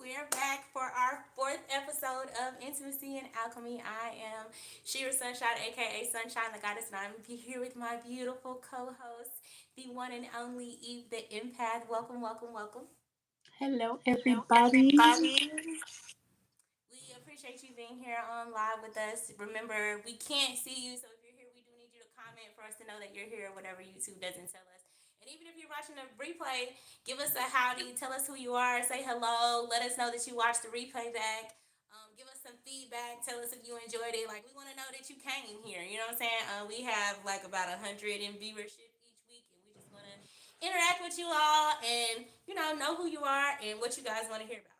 We are back for our fourth episode of Intimacy and Alchemy. I am Shira Sunshine, aka Sunshine the Goddess, and I'm here with my beautiful co-host, the one and only Eve the Empath. Welcome, welcome, welcome. Hello, Hello, everybody. everybody. We appreciate you being here on live with us. Remember, we can't see you, so if you're here, we do need you to comment for us to know that you're here, whatever YouTube doesn't tell us. And even if you're watching the replay, give us a howdy, tell us who you are, say hello, let us know that you watched the replay back. Give us some feedback. Tell us if you enjoyed it. Like, we want to know that you came here. You know what I'm saying? We have like about 100 in viewership each week, and we just want to interact with you all and know who you are and what you guys want to hear about.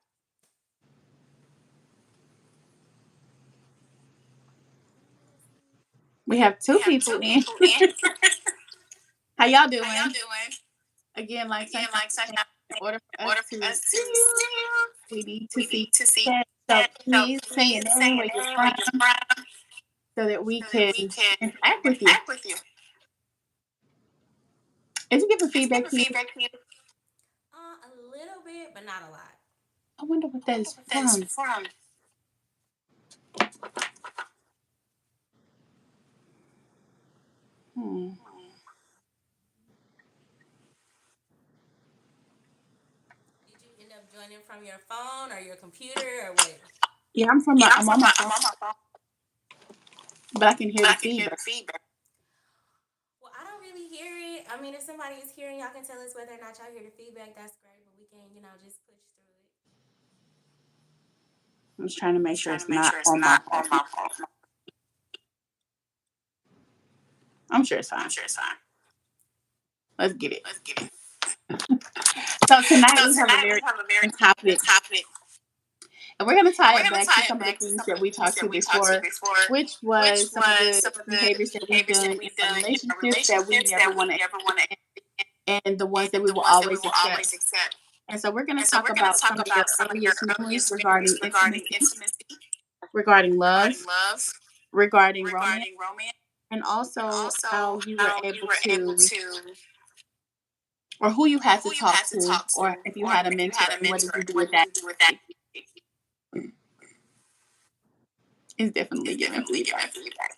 We have We two have people two in. people in. How y'all How y'all doing? doing? Again, like Again, Sunshine, like in Sunshine, order in for us order to for us to see you, see you, we need to we see need to see that. So that. So please say your please say name, your where you're name, where from, you're from, so that we so that can we can interact with you. interact with you. Is it giving Is it feedback giving to you? feedback to you? A little bit, but not a lot. I wonder what I that wonder is what that is from. from. Hmm. Did you end up joining from your phone or your computer or what? Yeah, Yeah, I'm on my I'm phone, on my phone, but I can hear but the I can hear the feedback. feedback. Well, I don't really hear it. I mean, if somebody is hearing, y'all can tell us whether or not y'all hear the feedback. That's great, but we can, just push through it. I'm just trying to make Just sure trying it's to make not sure it's on my not on phone. my phone. I'm sure it's I'm fine. sure it's fine. Let's get it. Let's get it. So tonight So we have a tonight we very have a very interesting topic, important topic, and we're going to and tie we're it going to back to tie it some of the back to things some of that the we things talked that to we talked to before, before, which which was some of was the some of the behaviors that we've behaviors that done in we've our done in our relationships that we relationships never that want we to, never want to, and the ones that and we the will ones that we always will accept. always accept. And so we're going And to so talk we're going to about talk some of your about some of your earliest memories earliest memories regarding regarding intimacy, intimacy, regarding love, regarding love, regarding romance, regarding romance, and and also how also you were how you able were able to, to, or who you or had to who you talk had to to, talk to, or if you or had a if you mentor, had a and what did mentor, you and do what with did that? you do with that? It's definitely It's giving definitely giving feedback. feedback.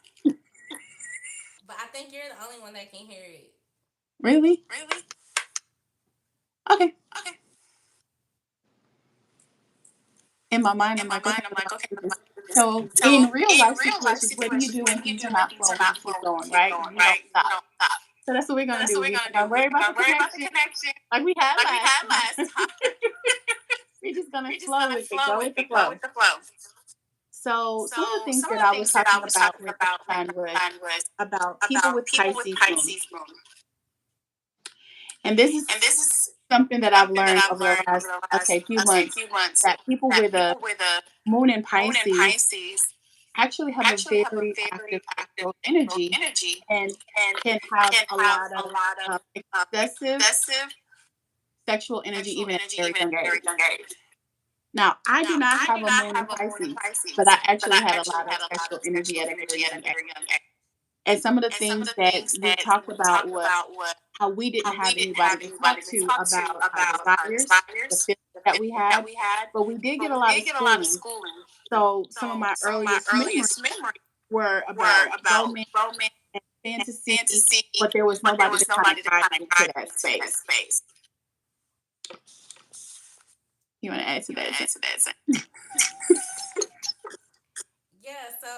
But I think you're the only one that can hear it. Really? Really? Okay. Okay. In my mind, In I'm my like, okay, mind, I'm what like, do okay, I do what this? do I do this? So in So real in life real life situations, what do you situations, do what when do you things do are when not things are flowing? You not keep flowing? You going, keep right? going, You don't right? You stop. don't stop. So that's what we're So gonna that's do. what we're We're gonna do. gonna worry We're about the gonna worry about the connection connection like we had like we last had time. last time. We're just gonna We're just flow gonna with it, flow go with with the it, go flow. with the flow. So some of the So things some that of the I was things that talking I was about talking with about with Sunshine was Sunshine was about people about with people with Pisces moon. Pisces moon. And this is And this is something that I've something that learned I've over the learned over last, the last, okay, few months, few months, that people that with a people with a moon in moon in Pisces Pisces actually have a actually have a very very active active sexual sexual energy energy and and can have can a have lot a of lot of excessive excessive sexual energy sexual even at energy a very even at young a very age. young age. Now, I do Now, not I have do a not moon in have a moon in Pisces, but I Pisces, but actually I had a actually lot of had a lot sexual of energy sexual at a very energy at a young age. very young age. And some of the And some of things the that things we that talked we about talked was about was how we didn't how we have didn't anybody have to anybody talk to to talk to about our about our desires, the desires, feelings the that we feelings that had, we had, but we did get but a we lot of did get a lot of schooling. schooling. So some of So my some of my earliest memories earliest memories were were about about romance romance and and fantasy, fantasy, but there was but there nobody to was kind of nobody to guide kind of me to guide that me to that space. space. You want to add to You want that, to Zane? add to that? Yeah, so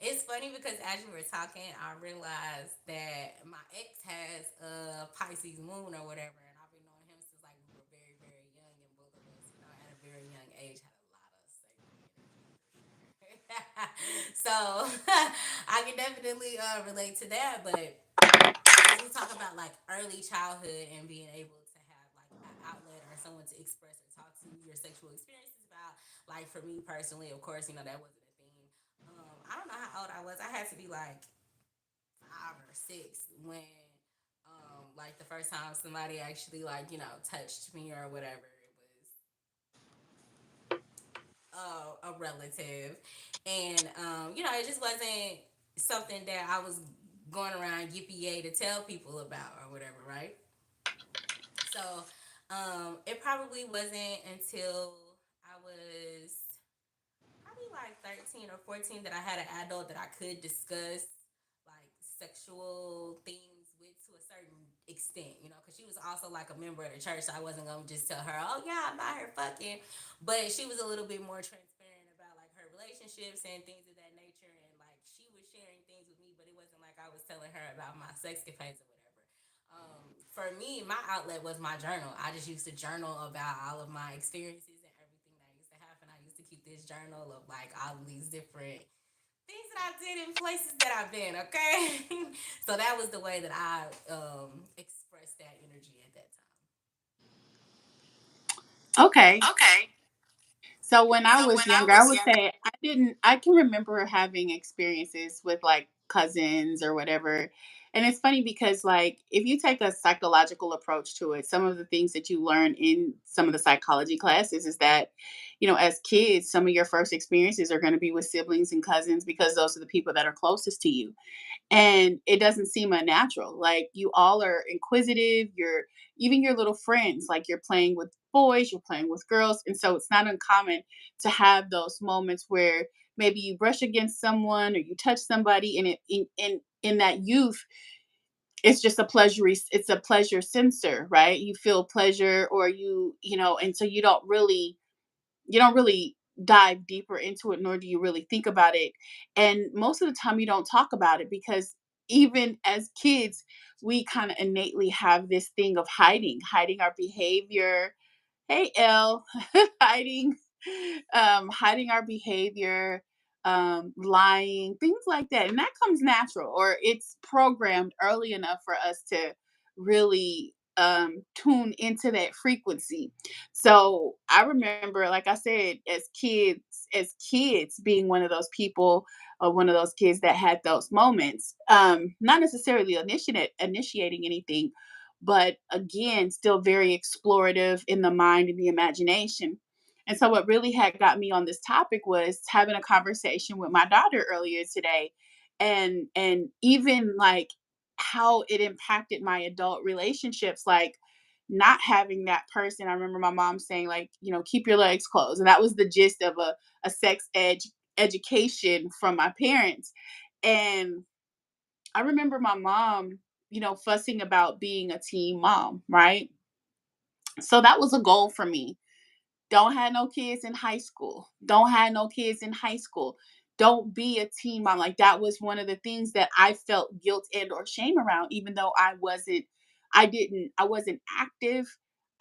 it's funny because as you were talking, I realized that my ex has a Pisces moon or whatever, and I've been knowing him since like we were very, very young, and both of us, at a very young age, had a lot of sexual energy for sure. So I can definitely relate to that, but as we talk about like early childhood and being able to have like an outlet or someone to express or talk to your sexual experiences about, like for me personally, of course, that wasn't a thing. I don't know how old I was. I had to be like 5 or 6 when, like the first time somebody actually like touched me or whatever. It was a relative, and it just wasn't something that I was going around yippee yay to tell people about or whatever, right? So, It probably wasn't until I was probably like 13 or 14 that I had an adult that I could discuss like sexual things with to a certain extent, you know, because she was also like a member of the church. So I wasn't going to just tell her, oh, yeah, I'm out here fucking. But she was a little bit more transparent about like her relationships and things of that nature. And like she was sharing things with me, but it wasn't like I was telling her about my sex capades or whatever. For me, my outlet was my journal. I just used to journal about all of my experiences and everything that used to happen. I used to keep this journal of like all of these different things that I did in places that I've been. Okay, so that was the way that I expressed that energy at that time. Okay. Okay. So when I So was when I younger, I was would younger, say I can remember having experiences with like cousins or whatever. And it's funny because like if you take a psychological approach to it, some of the things that you learn in some of the psychology classes is that, as kids, some of your first experiences are going to be with siblings and cousins because those are the people that are closest to you, and it doesn't seem unnatural. Like you all are inquisitive, you're even your little friends, like you're playing with boys, you're playing with girls, and so it's not uncommon to have those moments where maybe you brush against someone or you touch somebody, and in that youth, it's just it's a pleasure sensor, right? You feel pleasure, or and so you don't really dive deeper into it, nor do you really think about it. And most of the time, you don't talk about it because even as kids, we kind of innately have this thing of hiding our behavior. Hey, L, hiding, hiding our behavior, lying, things like that, and that comes natural, or it's programmed early enough for us to really tune into that frequency. So I remember, like I said, as kids being one of those people, or one of those kids that had those moments, not necessarily initiating anything, but again, still very explorative in the mind and the imagination. And so, what really had got me on this topic was having a conversation with my daughter earlier today, and even like how it impacted my adult relationships, like not having that person. I remember my mom saying, like, keep your legs closed, and that was the gist of a education from my parents. And I remember my mom, fussing about being a teen mom, right? So that was a goal for me. Don't have no kids in high school. Don't have no kids in high school. Don't be a teen mom. Like that was one of the things that I felt guilt and or shame around, even though I wasn't active.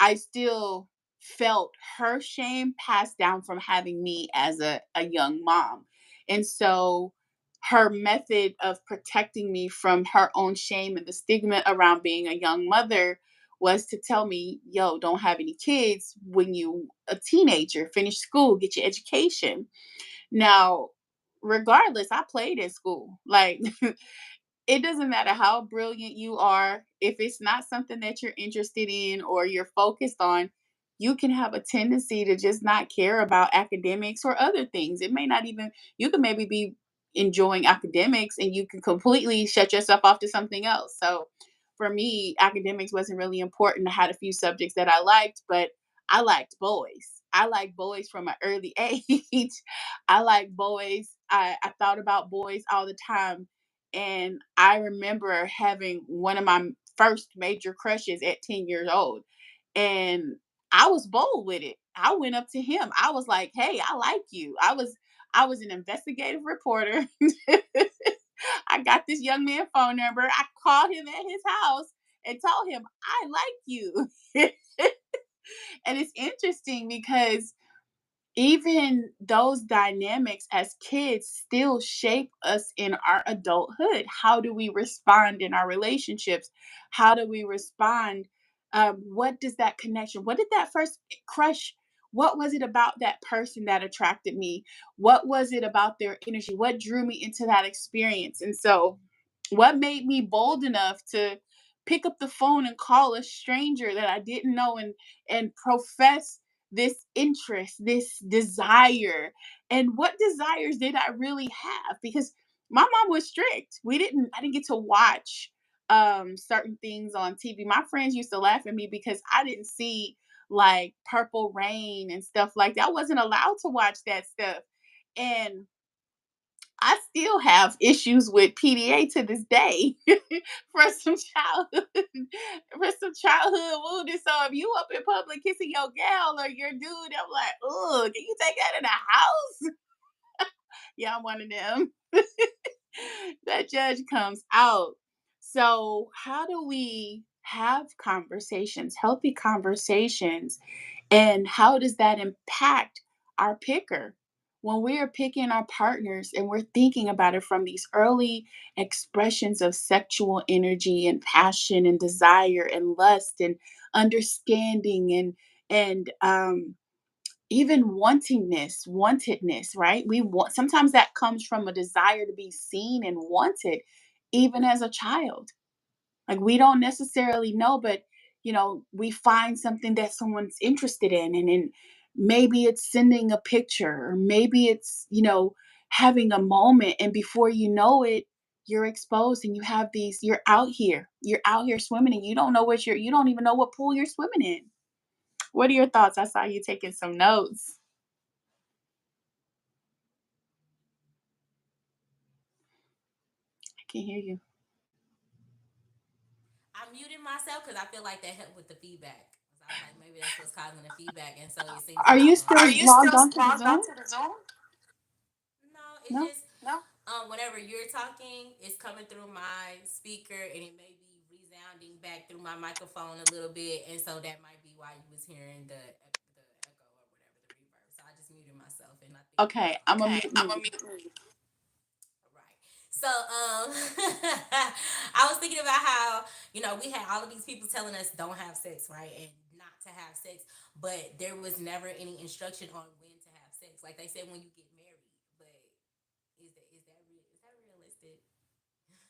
I still felt her shame passed down from having me as a young mom. And so her method of protecting me from her own shame and the stigma around being a young mother was to tell me, yo, don't have any kids when you a teenager, finish school, get your education. Now, regardless, I played in school. Like it doesn't matter how brilliant you are, if it's not something that you're interested in or you're focused on, you can have a tendency to just not care about academics or other things. It may not even, you can maybe be enjoying academics and you can completely shut yourself off to something else. So for me, academics wasn't really important. I had a few subjects that I liked, but I liked boys. I liked boys from an early age. I like boys. I thought about boys all the time, and I remember having one of my first major crushes at 10 years old. And I was bold with it. I went up to him. I was like, "Hey, I like you." I was an investigative reporter. I got this young man's phone number. I called him at his house and told him, "I like you." And it's interesting because even those dynamics as kids still shape us in our adulthood. How do we respond in our relationships? How do we respond? What does that connection, what did that first crush, what was it about that person that attracted me? What was it about their energy? What drew me into that experience? And so, what made me bold enough to pick up the phone and call a stranger that I didn't know, and profess this interest, this desire. And what desires did I really have? Because my mom was strict. I didn't get to watch certain things on TV. My friends used to laugh at me because I didn't see like Purple Rain and stuff like that. I wasn't allowed to watch that stuff. And I still have issues with PDA to this day for some childhood for some childhood wounded. So if you up in public kissing your gal or your dude, I'm like, oh, can you take that in the house? Yeah, I'm one of them. That judge comes out. So how do we have conversations, healthy conversations, and how does that impact our picker? When we are picking our partners and we're thinking about it from these early expressions of sexual energy and passion and desire and lust and understanding and even wantedness, right? We want, sometimes that comes from a desire to be seen and wanted, even as a child. Like we don't necessarily know, but we find something that someone's interested in, and then maybe it's sending a picture, or maybe it's having a moment, and before you know it, you're exposed, and you're out here swimming, and you don't even know what pool you're swimming in. What are your thoughts? I saw you taking some notes. I can hear you. I muted myself because I feel like that helped with the feedback. So I was like, maybe that's what's causing the feedback, and so it seems Are like you it's on. still Are you logged still onto the logged Zoom? onto the Zoom? No, it's No. just whenever you're talking, it's coming through my speaker, and it may be resounding back through my microphone a little bit, and so that might be why you was hearing the echo or whatever, the reverb. So I just muted myself, and I think Okay, I'm a okay, mute I'm me. a mute. Right. So I was thinking about how we had all of these people telling us don't have sex, right, and not to have sex, but there was never any instruction on when to have sex. Like they said, when you get married, but is that realistic?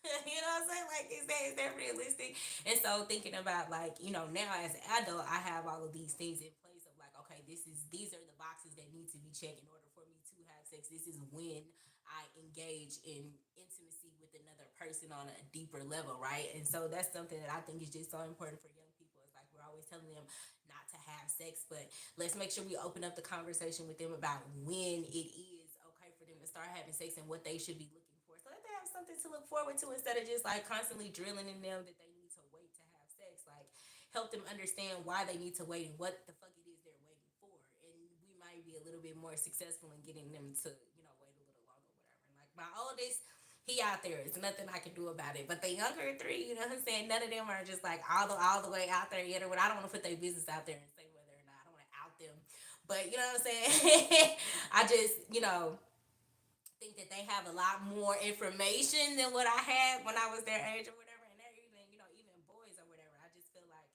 You know what I'm saying? Like, is that realistic? And so thinking about like, now as an adult, I have all of these things in place of like, okay, these are the boxes that need to be checked in order for me to have sex. This is when I engage in intimacy with another person on a deeper level, right? And so that's something that I think is just so important for young people. It's like we're always telling them not to have sex, but let's make sure we open up the conversation with them about when it is okay for them to start having sex and what they should be looking for, so that they have something to look forward to instead of just like constantly drilling in them that they need to wait to have sex. Like help them understand why they need to wait and what the fuck it is they're waiting for, and we might be a little bit more successful in getting them to wait a little longer, whatever. And like my oldest, he out there. It's nothing I can do about it. But the younger three, you know what I'm saying? None of them are just like all the way out there yet. Or what, I don't want to put their business out there and say whether or not I don't want to out them. But you know what I'm saying? I just think that they have a lot more information than what I had when I was their age or whatever. And they're even boys or whatever. I just feel like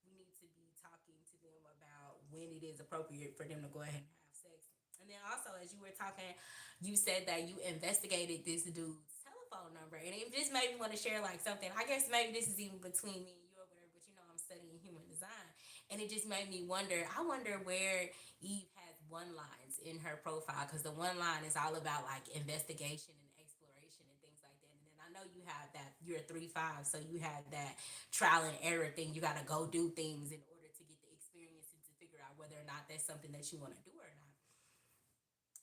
we need to be talking to them about when it is appropriate for them to go ahead and have sex. And then also, as you were talking, you said that you investigated this dude's telephone number, and it just made me want to share like something. I guess maybe this is even between me and you or whatever, but I'm studying human design, and it just made me wonder. I wonder where Eve has one lines in her profile, because the one line is all about like investigation and exploration and things like that. And then I know you have that. You're a 3-5, so you have that trial and error thing. You got to go do things in order to get the experience and to figure out whether or not that's something that you want to do or not.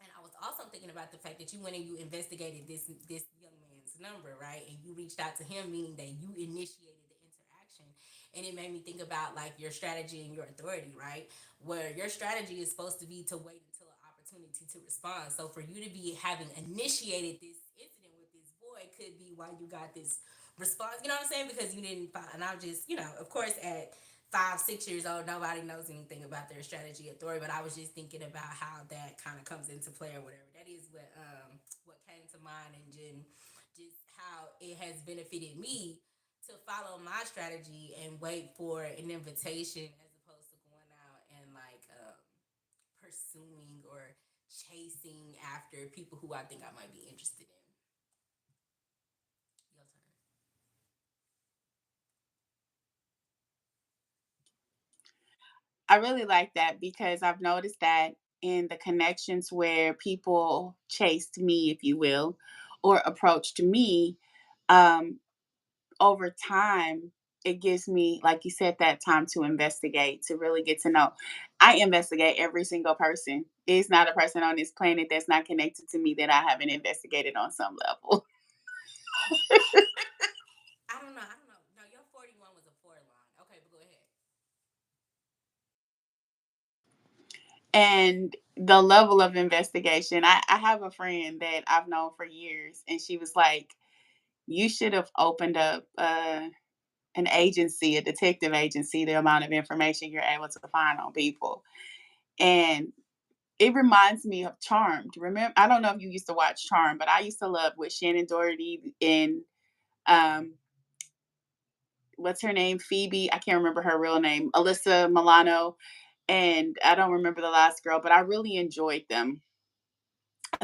And I was also thinking about the fact that you went and you investigated this young man's number, right? And you reached out to him, meaning that you initiated the interaction. And it made me think about like your strategy and your authority, right? Where your strategy is supposed to be to wait until an opportunity to respond. So for you to be having initiated this incident with this boy could be why you got this response. You know what I'm saying? Because you didn't find, and I'm just, of course, at 5, 6 years old, nobody knows anything about their strategy authority. But I was just thinking about how that kind of comes into play or whatever. That is what came to mind, and just how it has benefited me to follow my strategy and wait for an invitation as opposed to going out and like pursuing or chasing after people who I think I might be interested in. Your turn. I really like that because I've noticed that in the connections where people chased me, if you will, or approached me, um, over time, it gives me, like you said, that time to investigate, to really get to know. I investigate every single person. There's not a person on this planet that's not connected to me that I haven't investigated on some level. I don't know. I don't know. No, your 41 was a four line. Okay, but go ahead. And the level of investigation, I have a friend that I've known for years, and she was like, you should have opened up an agency, a detective agency, the amount of information you're able to find on people. And it reminds me of Charmed. Remember, I don't know if you used to watch Charmed, but I used to love with Shannon Doherty and um, what's her name? Phoebe. I can't remember her real name. Alyssa Milano. And I don't remember the last girl, but I really enjoyed them.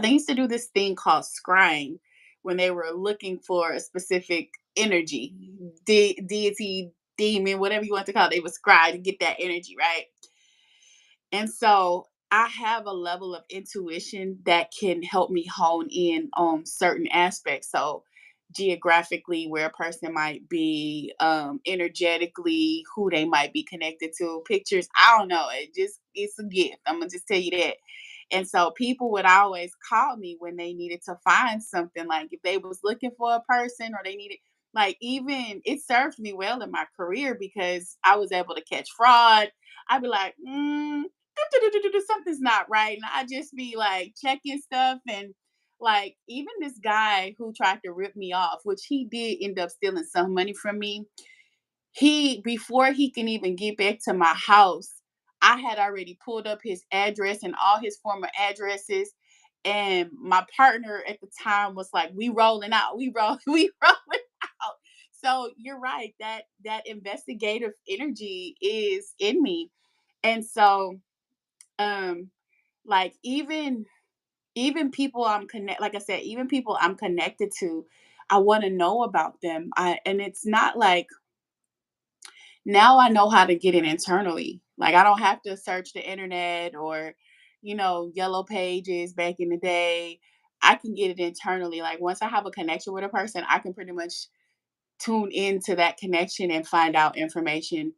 They used to do this thing called scrying when they were looking for a specific energy, deity, demon, whatever you want to call it. They would scry to get that energy, right? And so I have a level of intuition that can help me hone in on certain aspects. So geographically, where a person might be, energetically, who they might be connected to, pictures. I don't know. It's a gift. I'm gonna just tell you that. And so people would always call me when they needed to find something, like if they was looking for a person or they needed, like, even it served me well in my career because I was able to catch fraud. I'd be like, something's not right. And I just be like checking stuff. And like, even this guy who tried to rip me off, which he did end up stealing some money from me, he, before he can even get back to my house, I had already pulled up his address and all his former addresses. And my partner at the time was like, "We rolling out, we rolling out." So you're right, that investigative energy is in me. And so, um, like, even people like I said, even people I'm connected to, I want to know about them. And it's not like, now I know how to get it internally. Like, I don't have to search the internet or, yellow pages back in the day. I can get it internally. Like, once I have a connection with a person, I can pretty much tune into that connection and find out information.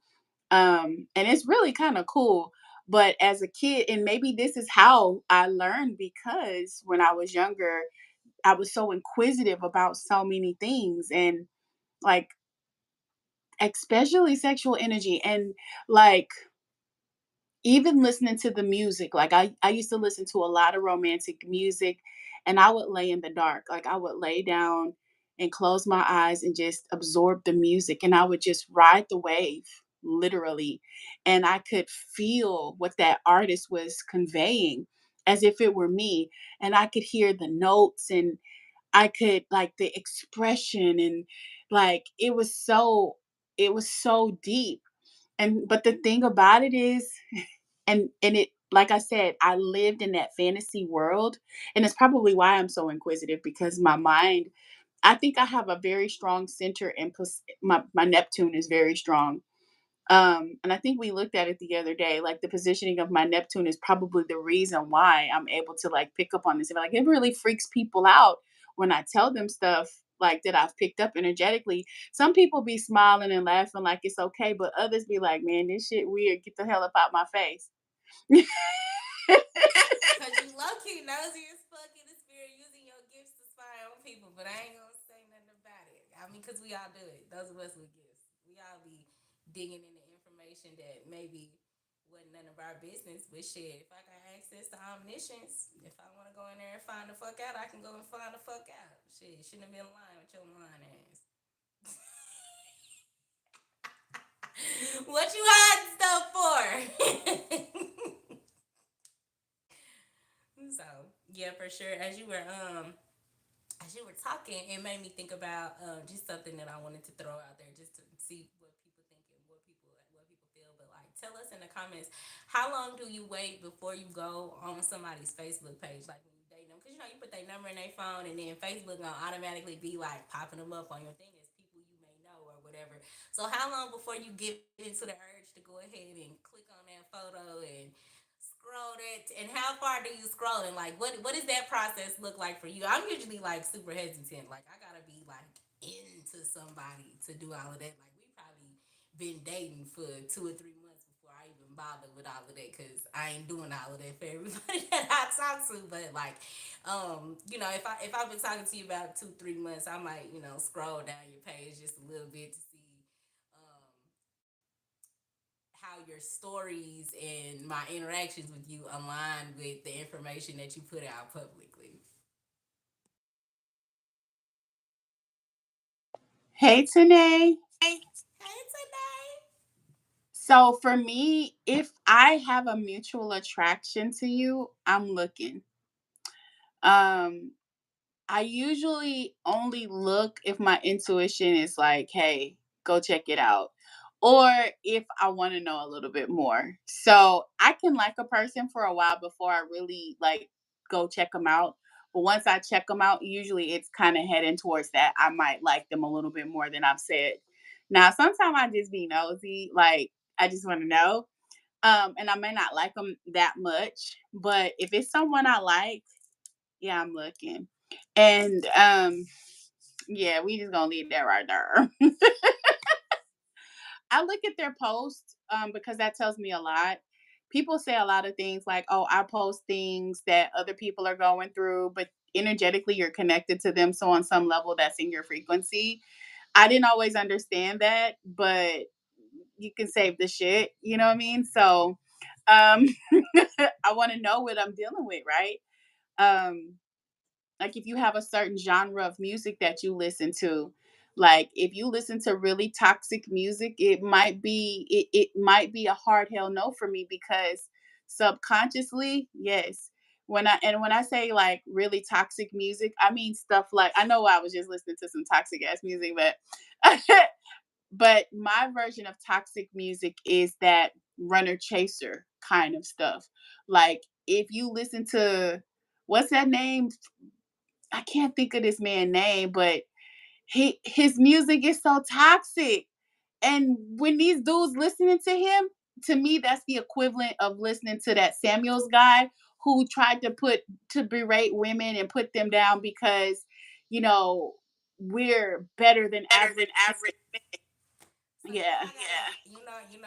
And it's really kind of cool. But as a kid, and maybe this is how I learned, because when I was younger, I was so inquisitive about so many things. And like, especially sexual energy, and like, even listening to the music. Like, I used to listen to a lot of romantic music, and I would lay in the dark. Like, I would lay down and close my eyes and just absorb the music, and I would just ride the wave, literally. And I could feel what that artist was conveying as if it were me. And I could hear the notes, and I could, like, the expression, and like, it was so deep. And but the thing about it is, and it, like I said, I lived in that fantasy world, and it's probably why I'm so inquisitive, because my mind, I think I have a very strong center, and my Neptune is very strong. And I think we looked at it the other day. Like, the positioning of my Neptune is probably the reason why I'm able to, like, pick up on this. And, like, it really freaks people out when I tell them stuff like that I've picked up energetically. Some people be smiling and laughing like it's okay, but others be like, "Man, this shit weird. Get the hell up out my face." Cause you low key nosy as fuck in the spirit, using your gifts to spy on people. But I ain't gonna say nothing about it. I mean, cause we all do it. Those of us with gifts, we all be digging into information that maybe wasn't none of our business. But shit, if I got access to omniscience, if I want to go in there and find the fuck out, I can go and find the fuck out. Shit, shouldn't have been lying with your lying ass. What you hiding stuff for? So yeah, for sure. As you were talking, it made me think about just something that I wanted to throw out there, just to see what people think and what people feel. But like, tell us in the comments, how long do you wait before you go on somebody's Facebook page, like when you date them? Because you put their number in their phone, and then Facebook gonna automatically be like popping them up on your thing as people you may know or whatever. So how long before you give into the urge to go ahead and click on that photo and scroll it, and how far do you scroll, and like what does that process look like for you? I'm usually like super hesitant, like I gotta be like into somebody to do all of that. Like we probably been dating for 2 or 3 months before I even bother with all of that because I ain't doing all of that for everybody that I talk to. But like, if I've been talking to you about 2 3 months, I might scroll down your page just a little bit to see um, how your stories and my interactions with you align with the information that you put out publicly. Hey, Tanae. Hey today. So for me, if I have a mutual attraction to you, I'm looking. Um, I usually only look if my intuition is like, hey, go check it out. Or if I want to know a little bit more. So I can like a person for a while before I really like go check them out. But once I check them out, usually it's kind of heading towards that. I might like them a little bit more than I've said. Now, sometimes I just be nosy, like I just want to know. And I may not like them that much, but if it's someone I like, yeah, I'm looking. And yeah, we just gonna leave that right there. I look at their posts because that tells me a lot. People say a lot of things like, "Oh, I post things that other people are going through," but energetically you're connected to them, so on some level that's in your frequency. I didn't always understand that, but you can save the shit, you know what I mean? So, um I want to know what I'm dealing with, right? Um like if you have a certain genre of music that you listen to, like if you listen to really toxic music, it might be a hard hell no for me because subconsciously, yes. When I say like really toxic music, I mean stuff like, I know I was just listening to some toxic ass music, but but my version of toxic music is that runner chaser kind of stuff. Like if you listen to, what's that name? I can't think of this man's name, but his music is so toxic. And when these dudes listening to him, to me, that's the equivalent of listening to that Samuels guy who tried to berate women and put them down because, you know, we're better than Better than average. average. So Yeah. I gotta,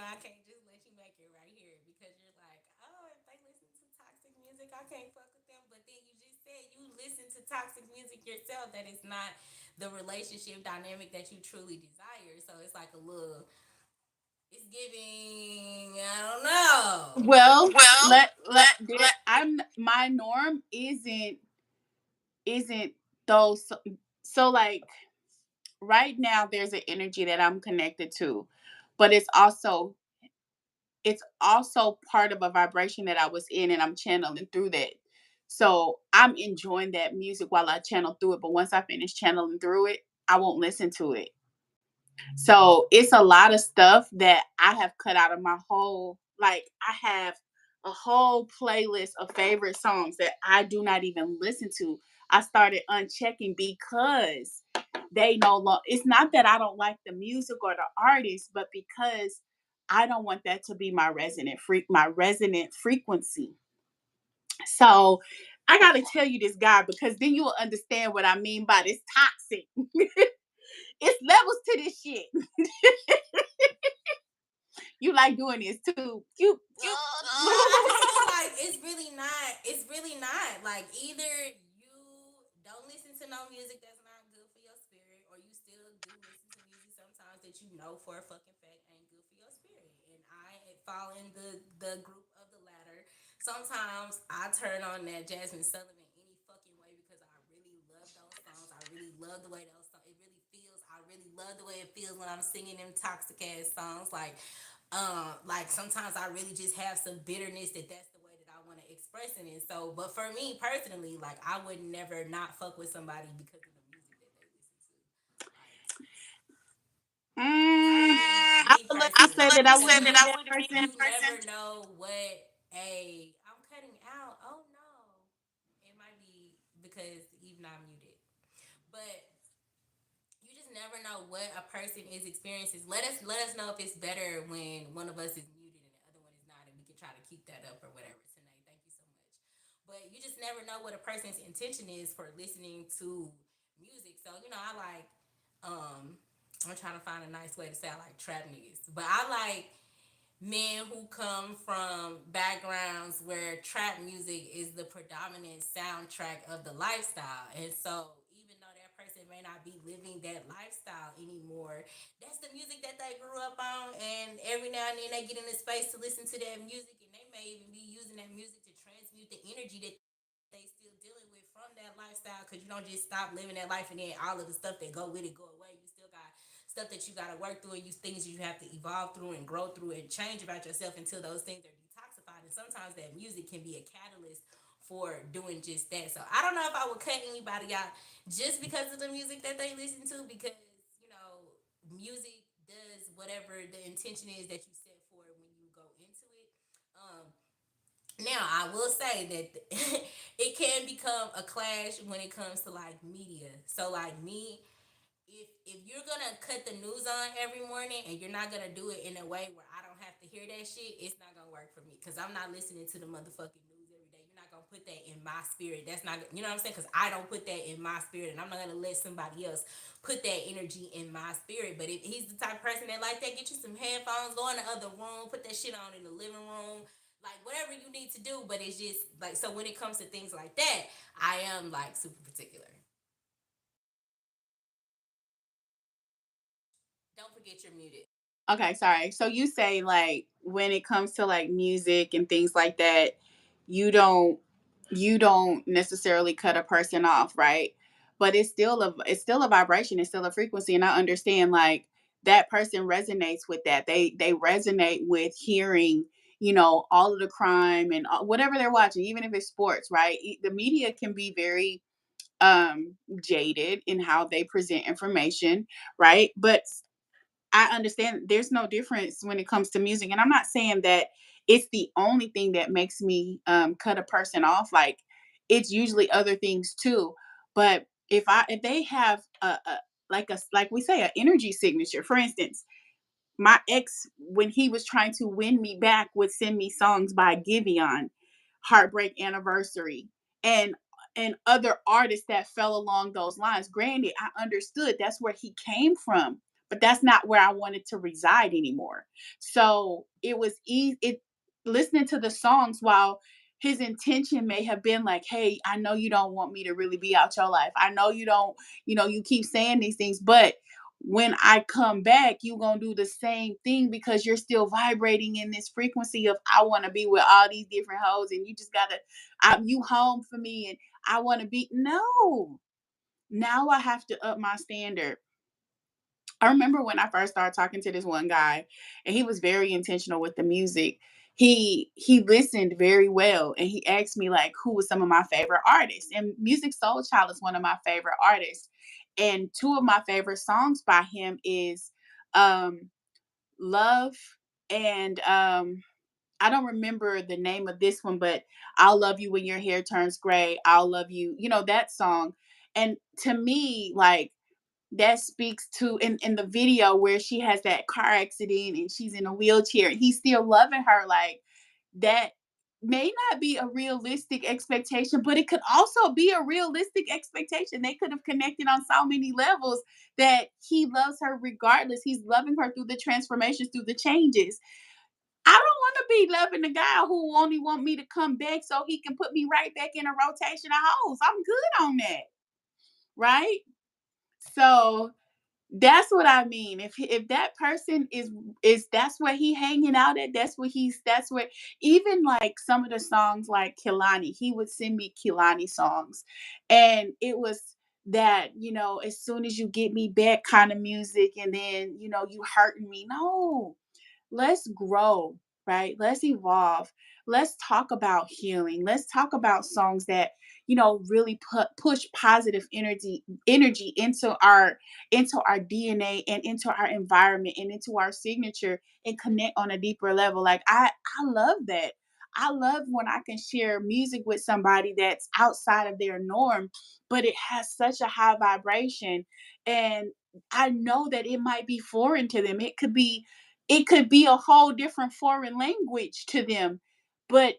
I can't just let you make it right here because you're like, oh, if they listen to toxic music, I can't fuck with them. But then you just said you listen to toxic music yourself. That is not the relationship dynamic that you truly desire. So it's like a little, it's giving, I don't know. Well, Well, let I'm my norm isn't those, so like right now there's an energy that I'm connected to, but it's also part of a vibration that I was in and I'm channeling through that. So I'm enjoying that music while I channel through it. But once I finish channeling through it, I won't listen to it. So it's a lot of stuff that I have cut out of my whole, like I have a whole playlist of favorite songs that I do not even listen to. I started unchecking because they no longer, it's not that I don't like the music or the artist, but because I don't want that to be my resonant frequency. So I gotta tell you this guy because then you will understand what I mean by this toxic. It's levels to this shit. You like doing this too. You I feel like it's really not. It's really not. Like either you don't listen to no music that's not good for your spirit, or you still do listen to music sometimes that you know for a fucking fact ain't good for your spirit. And I fall in the group of the latter. Sometimes I turn on that Jasmine Sullivan any fucking way because I really love those songs. I really love the way those songs. It really feels. I really love the way it feels when I'm singing them toxic ass songs. Like sometimes I really just have some bitterness that's the way that I want to express it. And so, but for me personally, like I would never not fuck with somebody because of the music that they listen to. Like for mm, I me would like to say personally, that I because wouldn't be that person. you never know what a I'm cutting out. Oh no, it might be because even I'm muted, but you just never know what a person is experiencing. Let us know if it's better when one of us is muted and the other one is not, and we can try to keep that up or whatever. Tonight, thank you so much. But you just never know what a person's intention is for listening to music. So I like. Um, I'm trying to find a nice way to say I like trap niggas, but I like men who come from backgrounds where trap music is the predominant soundtrack of the lifestyle. And so, even though that person may not be living that lifestyle anymore, that's the music that they grew up on. And every now and then they get in a space to listen to that music, and they may even be using that music to transmute the energy that they still dealing with from that lifestyle, because you don't just stop living that life and then all of the stuff that go with it go away. You still got stuff that you got to work through, and you things you have to evolve through and grow through and change about yourself until those things are detoxified. And sometimes that music can be a catalyst for doing just that. So I don't know if I would cut anybody out just because of the music that they listen to, because you know music does whatever the intention is that you set for it when you go into it. Now I will say that it can become a clash when it comes to like media. So like me, if you're gonna cut the news on every morning and you're not gonna do it in a way where I don't have to hear that shit, it's not gonna work for me because I'm not listening to the motherfucking news every day. You're not gonna put that in my spirit. That's not, you know what I'm saying? Because I don't put that in my spirit, and I'm not gonna let somebody else put that energy in my spirit. But if he's the type of person that like that, get you some headphones, go in the other room, put that shit on in the living room, like whatever you need to do. But it's just like, so when it comes to things like that, I am like super particular. Don't forget you're muted. Okay, sorry. So you say like when it comes to like music and things like that, you don't you don't necessarily cut a person off, right? But it's still a vibration, it's still a frequency, and I understand like that person resonates with that. They resonate with hearing, all of the crime and whatever they're watching, even if it's sports, right? The media can be very jaded in how they present information, right? But I understand there's no difference when it comes to music. And I'm not saying that it's the only thing that makes me cut a person off. Like it's usually other things too. But if they have like we say, an energy signature, for instance, my ex, when he was trying to win me back, would send me songs by Giveon, Heartbreak Anniversary, and other artists that fell along those lines. Granted, I understood that's where he came from, but that's not where I wanted to reside anymore. So it was easy. It listening to the songs while his intention may have been like, "Hey, I know you don't want me to really be out your life. I know you don't. You keep saying these things, but when I come back, you gonna do the same thing because you're still vibrating in this frequency of I want to be with all these different hoes, and you just gotta, you home for me, and I want to be no. Now I have to up my standard. I remember when I first started talking to this one guy, and he was very intentional with the music. He listened very well, and he asked me like who was some of my favorite artists. And Music Soul Child is one of my favorite artists. And two of my favorite songs by him is um Love and I don't remember the name of this one, but I'll love you when your hair turns gray. I'll love you, that song. And to me, like that speaks to in the video where she has that car accident and she's in a wheelchair and he's still loving her, like that may not be a realistic expectation, but it could also be a realistic expectation. They could have connected on so many levels that he loves her regardless. He's loving her through the transformations, through the changes. I don't want to be loving the guy who only want me to come back so he can put me right back in a rotation of hoes. I'm good on that, right? So that's what I mean. If that person is that's where he hanging out at, that's where even like some of the songs like Kilani, he would send me Kilani songs. And it was that, as soon as you get me back kind of music, and then, you hurting me. No, let's grow, right? Let's evolve. Let's talk about healing. Let's talk about songs that, really push positive energy into our DNA and into our environment and into our signature and connect on a deeper level. Like I love that. I love when I can share music with somebody that's outside of their norm, but it has such a high vibration. And I know that it might be foreign to them. It could be a whole different foreign language to them, but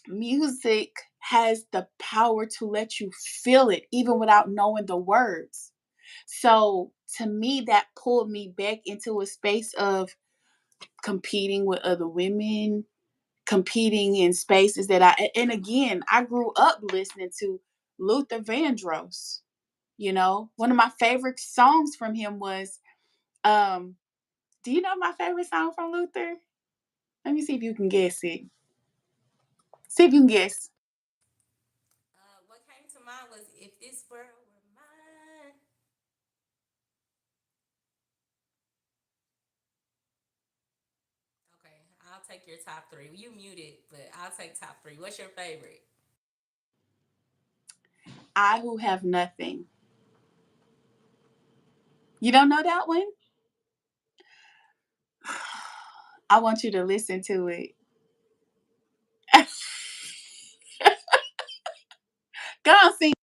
music has the power to let you feel it even without knowing the words. So to me, that pulled me back into a space of competing with other women, competing in spaces that and again, I grew up listening to Luther Vandross. You know, one of my favorite songs from him was, um, do you know my favorite song from Luther? Let me see if you can guess it. See if you can guess. What came to mind was if this world were mine. Okay, I'll take your top three. You muted, but I'll take top three. What's your favorite? I Who Have Nothing. You don't know that one? I want you to listen to it. Go on, sing.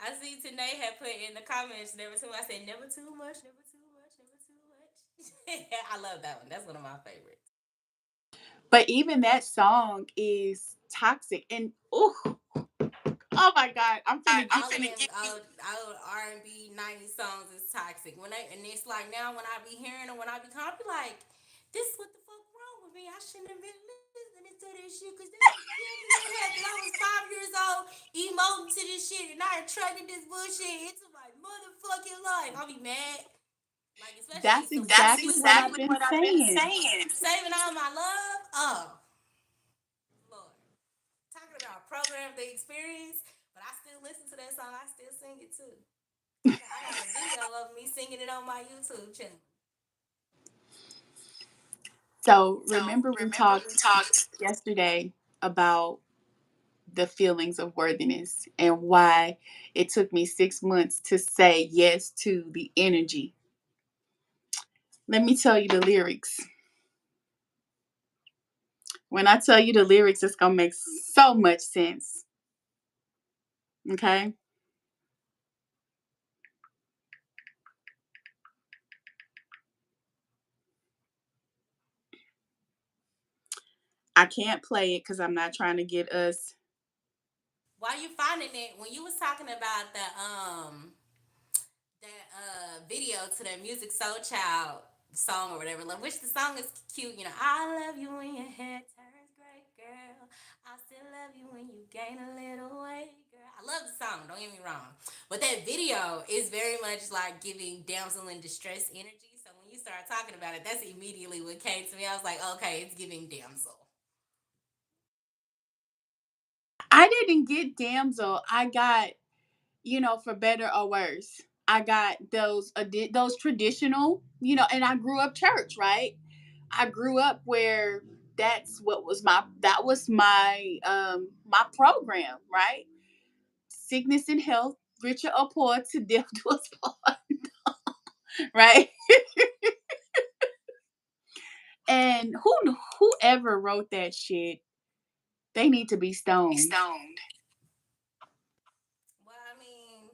I see Tanae had put in the comments never too much. I said never too much, never too much, never too much. I love that one. That's one of my favorites. But even that song is toxic. And oh my God, I'm finna give All of them old R&B 90s songs is toxic. When they and it's like now when I be hearing them, when I be like, this what the fuck wrong with me? I shouldn't have been listening to this shit because this was giving me that because I was 5 years old emoting to this shit and I attracted this bullshit into my motherfucking life. I'll be mad. Like especially That's some That's exactly what I've music. been saying. Saving all my love. Oh Lord. Talking about program the experience, but I still listen to that song. I still sing it too. I got a video of me singing it on my YouTube channel. So remember we talked yesterday about the feelings of worthiness and why it took me 6 months to say yes to the energy. Let me tell you the lyrics. When I tell you the lyrics, it's gonna make so much sense. Okay? I can't play it because I'm not trying to get us. While you finding it, when you was talking about that video to that Music Soul Child song or whatever, like, which the song is cute. You know, I love you when your hair turns gray, girl. I still love you when you gain a little weight, girl. I love the song. Don't get me wrong, but that video is very much like giving damsel in distress energy. So when you start talking about it, that's immediately what came to me. I was like, okay, it's giving damsel. I didn't get damsel. I got, for better or worse. I got those traditional, and I grew up church, right? I grew up where that was my program, right? Sickness and health, richer or poor, to death do us part, right? And whoever wrote that shit, they need to be stoned. Well, I mean,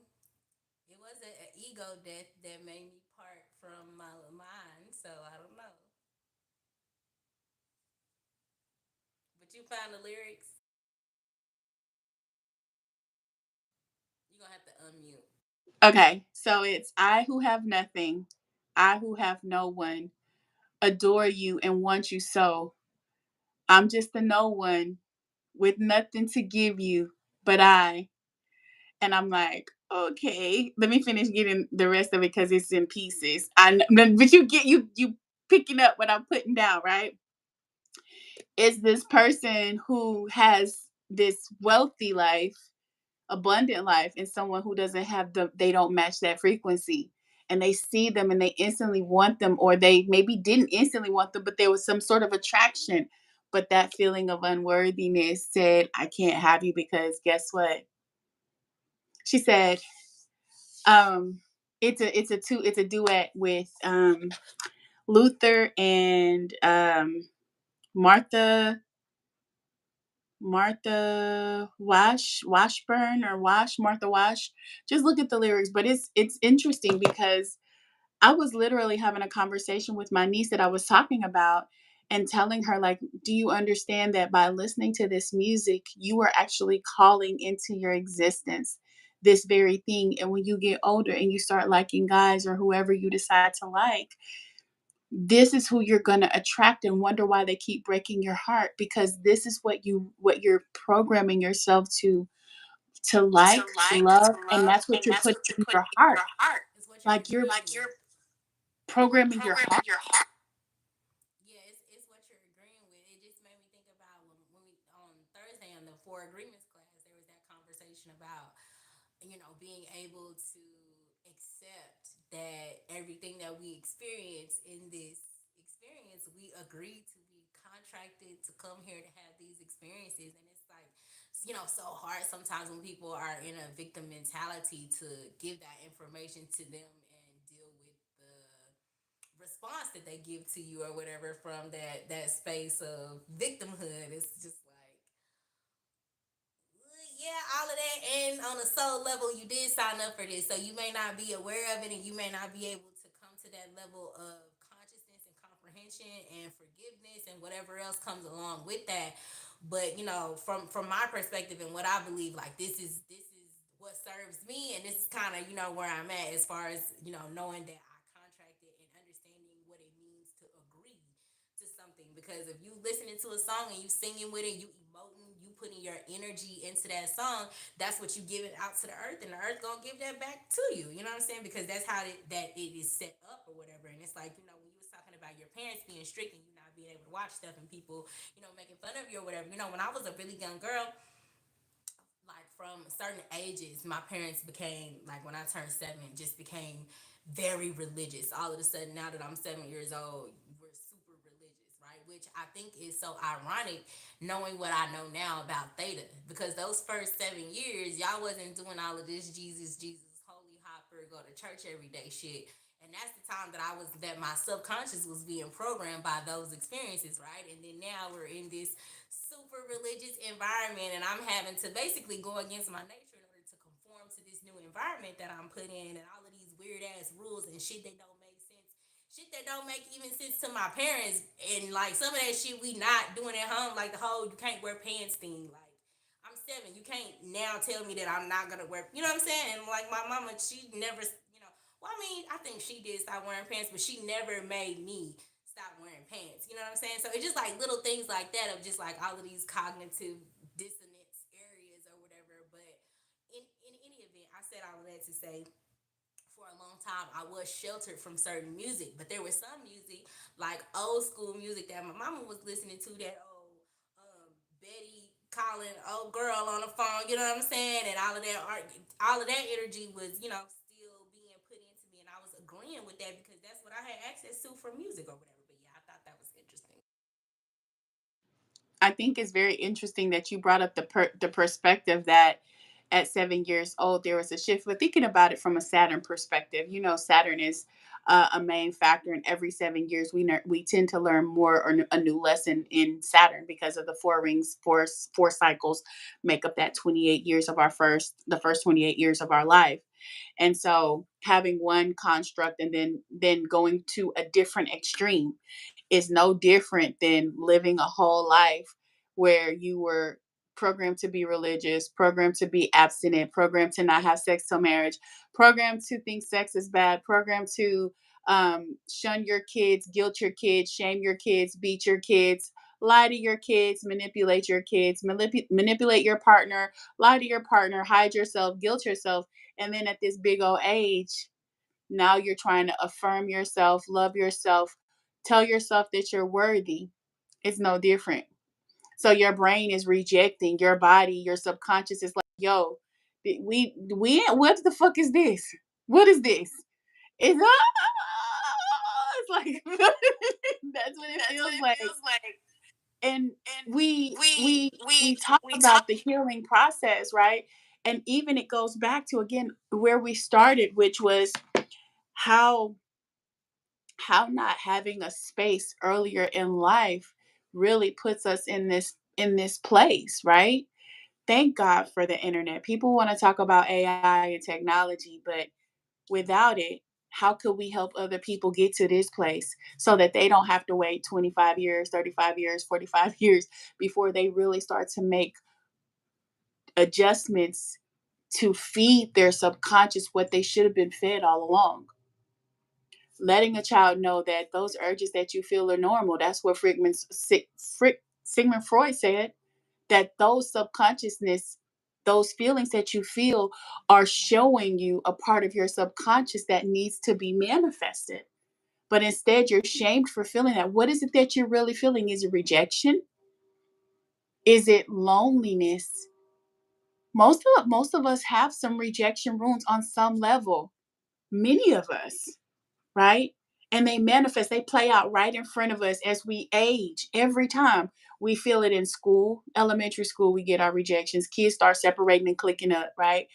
it was an ego death that made me part from my mind, so I don't know. But you found the lyrics. You're gonna have to unmute. Okay, so it's I who have nothing, I who have no one, adore you and want you so. I'm just a no one with nothing to give you, but and I'm like, okay, let me finish getting the rest of it because it's in pieces. But you picking up what I'm putting down, right? Is this person who has this wealthy life, abundant life, and someone who doesn't have they don't match that frequency. And they see them and they instantly want them, or they maybe didn't instantly want them, but there was some sort of attraction. But that feeling of unworthiness said, I can't have you because guess what? She said, it's a duet with Luther and Martha Washburn or Martha Wash. Just look at the lyrics, but it's interesting because I was literally having a conversation with my niece that I was talking about and telling her, like, do you understand that by listening to this music, you are actually calling into your existence this very thing. And when you get older and you start liking guys or whoever you decide to like, this is who you're going to attract and wonder why they keep breaking your heart, because this is what you're programming yourself to like, love, and that's what you're putting in your heart. It's what you're Like you're agreeing with. programming your heart. Yeah, it's what you're agreeing with. It just made me think about when we on Thursday in the Four Agreements class, there was that conversation about being able to accept that everything that we experience in this experience, we agreed to be contracted to come here to have these experiences. And it's like, so hard sometimes when people are in a victim mentality to give that information to them and deal with the response that they give to you or whatever from that space of victimhood. It's just like, yeah, all of that. And on a soul level, you did sign up for this. So you may not be aware of it and you may not be able to come to that level of consciousness and comprehension and forgiveness and whatever else comes along with that. But from my perspective and what I believe, like this is what serves me, and this is kind of where I'm at as far as knowing that I contracted and understanding what it means to agree to something. Because if you listening to a song and you singing with it, you emoting, you putting your energy into that song, that's what you give it out to the earth, and the earth gonna give that back to you. You know what I'm saying? Because that's how that it is set up or whatever. And it's like when you was talking about your parents being strict and you not being able to watch stuff and people making fun of you or whatever. When I was a really young girl, like from certain ages, my parents became like when I turned 7, just became very religious. All of a sudden, now that I'm 7 years old, we're super religious, right? Which I think is so ironic, knowing what I know now about theta, because those first 7 years, y'all wasn't doing all of this Jesus, Jesus, holy hopper, go to church every day shit. And that's the time that my subconscious was being programmed by those experiences, right? And then now we're in this super religious environment, and I'm having to basically go against my nature in order to conform to this new environment that I'm put in, and all of these weird ass rules and shit that don't make sense. Shit that don't make even sense to my parents, and like some of that shit we not doing at home, like the whole you can't wear pants thing. Like I'm 7, you can't now tell me that I'm not gonna wear. You know what I'm saying? And like my mama, she never, well, I mean, I think she did stop wearing pants, but she never made me stop wearing pants. You know what I'm saying? So it's just like little things like that of just like all of these cognitive dissonance areas or whatever. But in any event, I said all of that to say for a long time I was sheltered from certain music, but there was some music like old school music that my mama was listening to, that old Betty calling old girl on the phone, you know what I'm saying, and all of that energy was still being put into me, and I was agreeing with that because that's what I had access to for music or whatever. But yeah, I thought that was interesting. I think it's very interesting that you brought up the perspective that at 7 years old there was a shift. But thinking about it from a Saturn perspective, Saturn is a main factor in every 7 years. We tend to learn more or a new lesson in Saturn because of the four rings. Four cycles make up that 28 years of the first 28 years of our life. And so having one construct and then going to a different extreme is no different than living a whole life where you were programmed to be religious, programmed to be abstinent, programmed to not have sex till marriage, programmed to think sex is bad, programmed to shun your kids, guilt your kids, shame your kids, beat your kids, lie to your kids, manipulate your kids, manipulate your partner, lie to your partner, hide yourself, guilt yourself. And then at this big old age, now you're trying to affirm yourself, love yourself, tell yourself that you're worthy. It's no different. So your brain is rejecting your body, your subconscious is like, yo, we what the fuck is this? What is this? It's it's like that's what it feels like. And we talk about the healing process, right? And even it goes back to again where we started, which was how not having a space earlier in life really puts us in this place, right? Thank God for the internet. People want to talk about AI and technology, but without it, how could we help other people get to this place so that they don't have to wait 25 years, 35 years, 45 years before they really start to make adjustments to feed their subconscious what they should have been fed all along. Letting a child know that those urges that you feel are normal. That's what Sigmund Freud said, that those subconsciousness, those feelings that you feel are showing you a part of your subconscious that needs to be manifested. But instead, you're shamed for feeling that. What is it that you're really feeling? Is it rejection? Is it loneliness? Most of us have some rejection wounds on some level. Many of us, right? And they manifest, they play out right in front of us as we age every time. We feel it in school, elementary school, we get our rejections. Kids start separating and clicking up, right?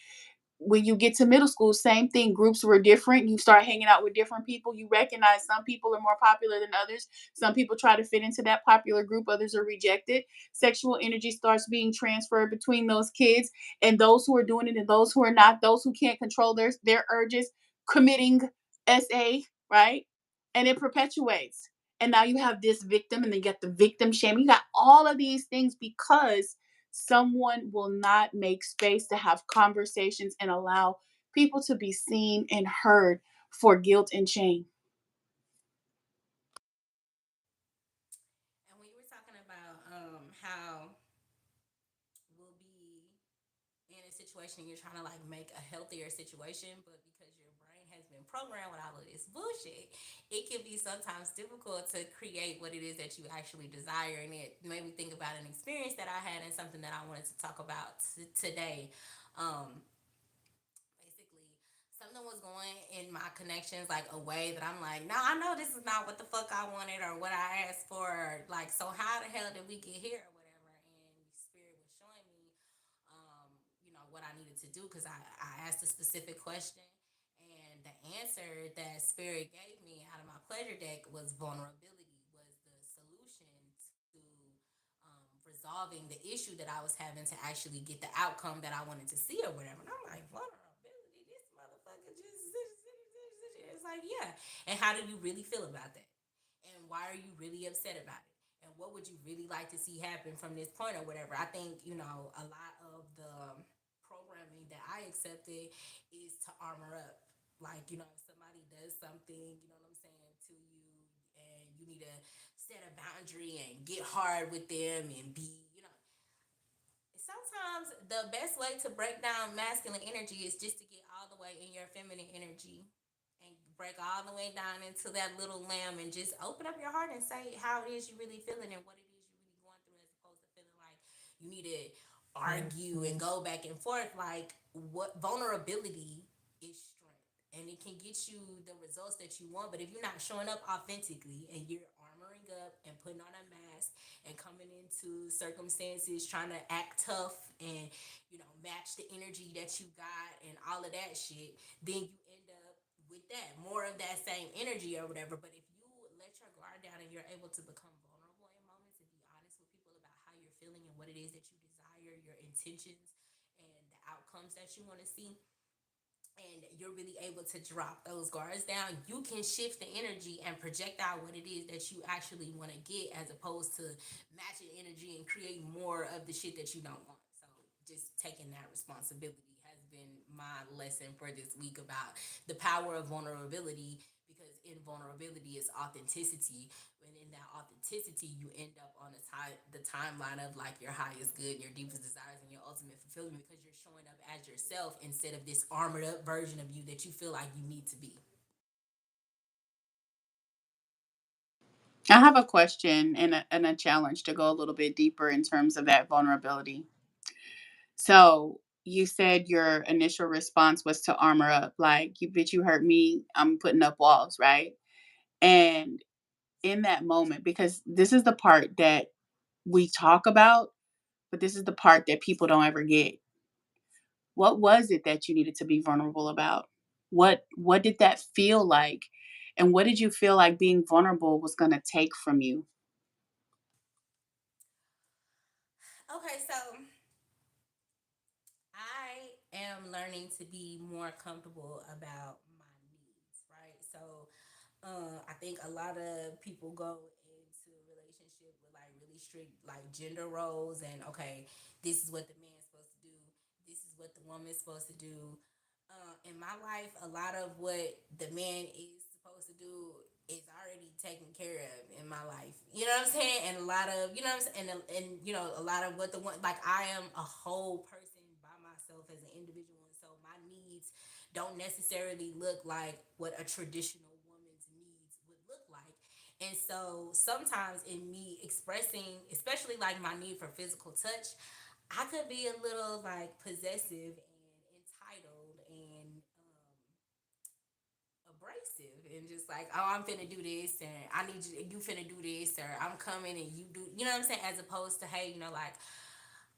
When you get to middle school, same thing. Groups were different. You start hanging out with different people. You recognize some people are more popular than others. Some people try to fit into that popular group, others are rejected. Sexual energy starts being transferred between those kids and those who are doing it and those who are not, those who can't control their urges, committing SA, right? And it perpetuates. And now you have this victim, and then you get the victim shame. You got all of these things because someone will not make space to have conversations and allow people to be seen and heard for guilt and shame. And when you were talking about how we'll be in a situation you're trying to like make a healthier situation, but because your brain has been programmed with all of this bullshit, it can be sometimes difficult to create what it is that you actually desire. And it made me think about an experience that I had and something that I wanted to talk about today. Um, Basically, something was going in my connections like a way that I'm like, no, I know this is not what the fuck I wanted or what I asked for. Like, so how the hell did we get here or whatever? And Spirit was showing me, what I needed to do because I asked a specific question. And the answer that Spirit gave me out of my pleasure deck was vulnerability, was the solution to resolving the issue that I was having to actually get the outcome that I wanted to see or whatever. And I'm like, vulnerability, this motherfucker just. It's like, yeah. And how do you really feel about that? And why are you really upset about it? And what would you really like to see happen from this point or whatever? I think, a lot of the programming that I accepted is to armor up. Like, if somebody does something, you know what I'm saying, to you, and you need to set a boundary and get hard with them and sometimes the best way to break down masculine energy is just to get all the way in your feminine energy and break all the way down into that little lamb and just open up your heart and say how it is you really feeling and what it is you really going through as opposed to feeling like you need to argue and go back and forth. Like, what vulnerability is strength, and it can get you the results that you want. But if you're not showing up authentically and you're armoring up and putting on a mask and coming into circumstances trying to act tough and match the energy that you got and all of that shit, then you end up with that more of that same energy or whatever. But if you let your guard down and you're able to become vulnerable in moments and be honest with people about how you're feeling and what it is that you desire, your intentions, and the outcomes that you want to see, and you're really able to drop those guards down, you can shift the energy and project out what it is that you actually want to get as opposed to matching energy and create more of the shit that you don't want. So just taking that responsibility has been my lesson for this week about the power of vulnerability, because in vulnerability is authenticity, and in that authenticity you end up on the timeline of like your highest good and your deepest desires and your ultimate fulfillment, because you're showing up as yourself instead of this armored up version of you that you feel like you need to be. I have a question and a challenge to go a little bit deeper in terms of that vulnerability. So you said your initial response was to armor up, like, you bitch, you hurt me, I'm putting up walls, right? And in that moment, because this is the part that we talk about, but this is the part that people don't ever get. What was it that you needed to be vulnerable about? What did that feel like? And what did you feel like being vulnerable was going to take from you? Okay, so I am learning to be more comfortable about my needs, right? So I think a lot of people go into a relationship with like really strict like gender roles and okay, this is what the man's supposed to do. This is what the woman is supposed to do. In my life, a lot of what the man is supposed to do is already taken care of in my life. You know what I'm saying? And a lot of, you know what I'm saying? And you know, a lot of what the one, like I am a whole person by myself as an individual. And so my needs don't necessarily look like what a traditional woman's needs would look like. And so sometimes in me expressing, especially like my need for physical touch, I could be a little like possessive and entitled and abrasive and just like, oh, I'm finna do this and I need you finna do this or I'm coming and you do, you know what I'm saying? As opposed to, hey, you know, like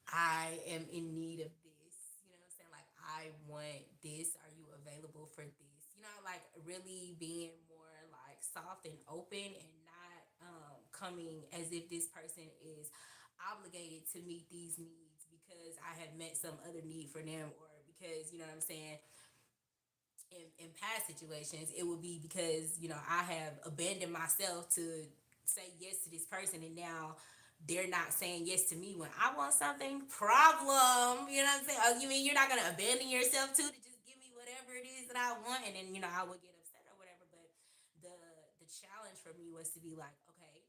I am in need of this, you know what I'm saying? Like I want this. Are you available for this? You know, like really being more like soft and open and not coming as if this person is obligated to meet these needs because I have met some other need for them or because, you know what I'm saying, in past situations, it would be because, you know, I have abandoned myself to say yes to this person and now they're not saying yes to me when I want something. Problem. You know what I'm saying? Oh, you mean you're not gonna abandon yourself too to just give me whatever it is that I want and then, you know, I would get upset or whatever. But the the challenge for me was to be like, okay,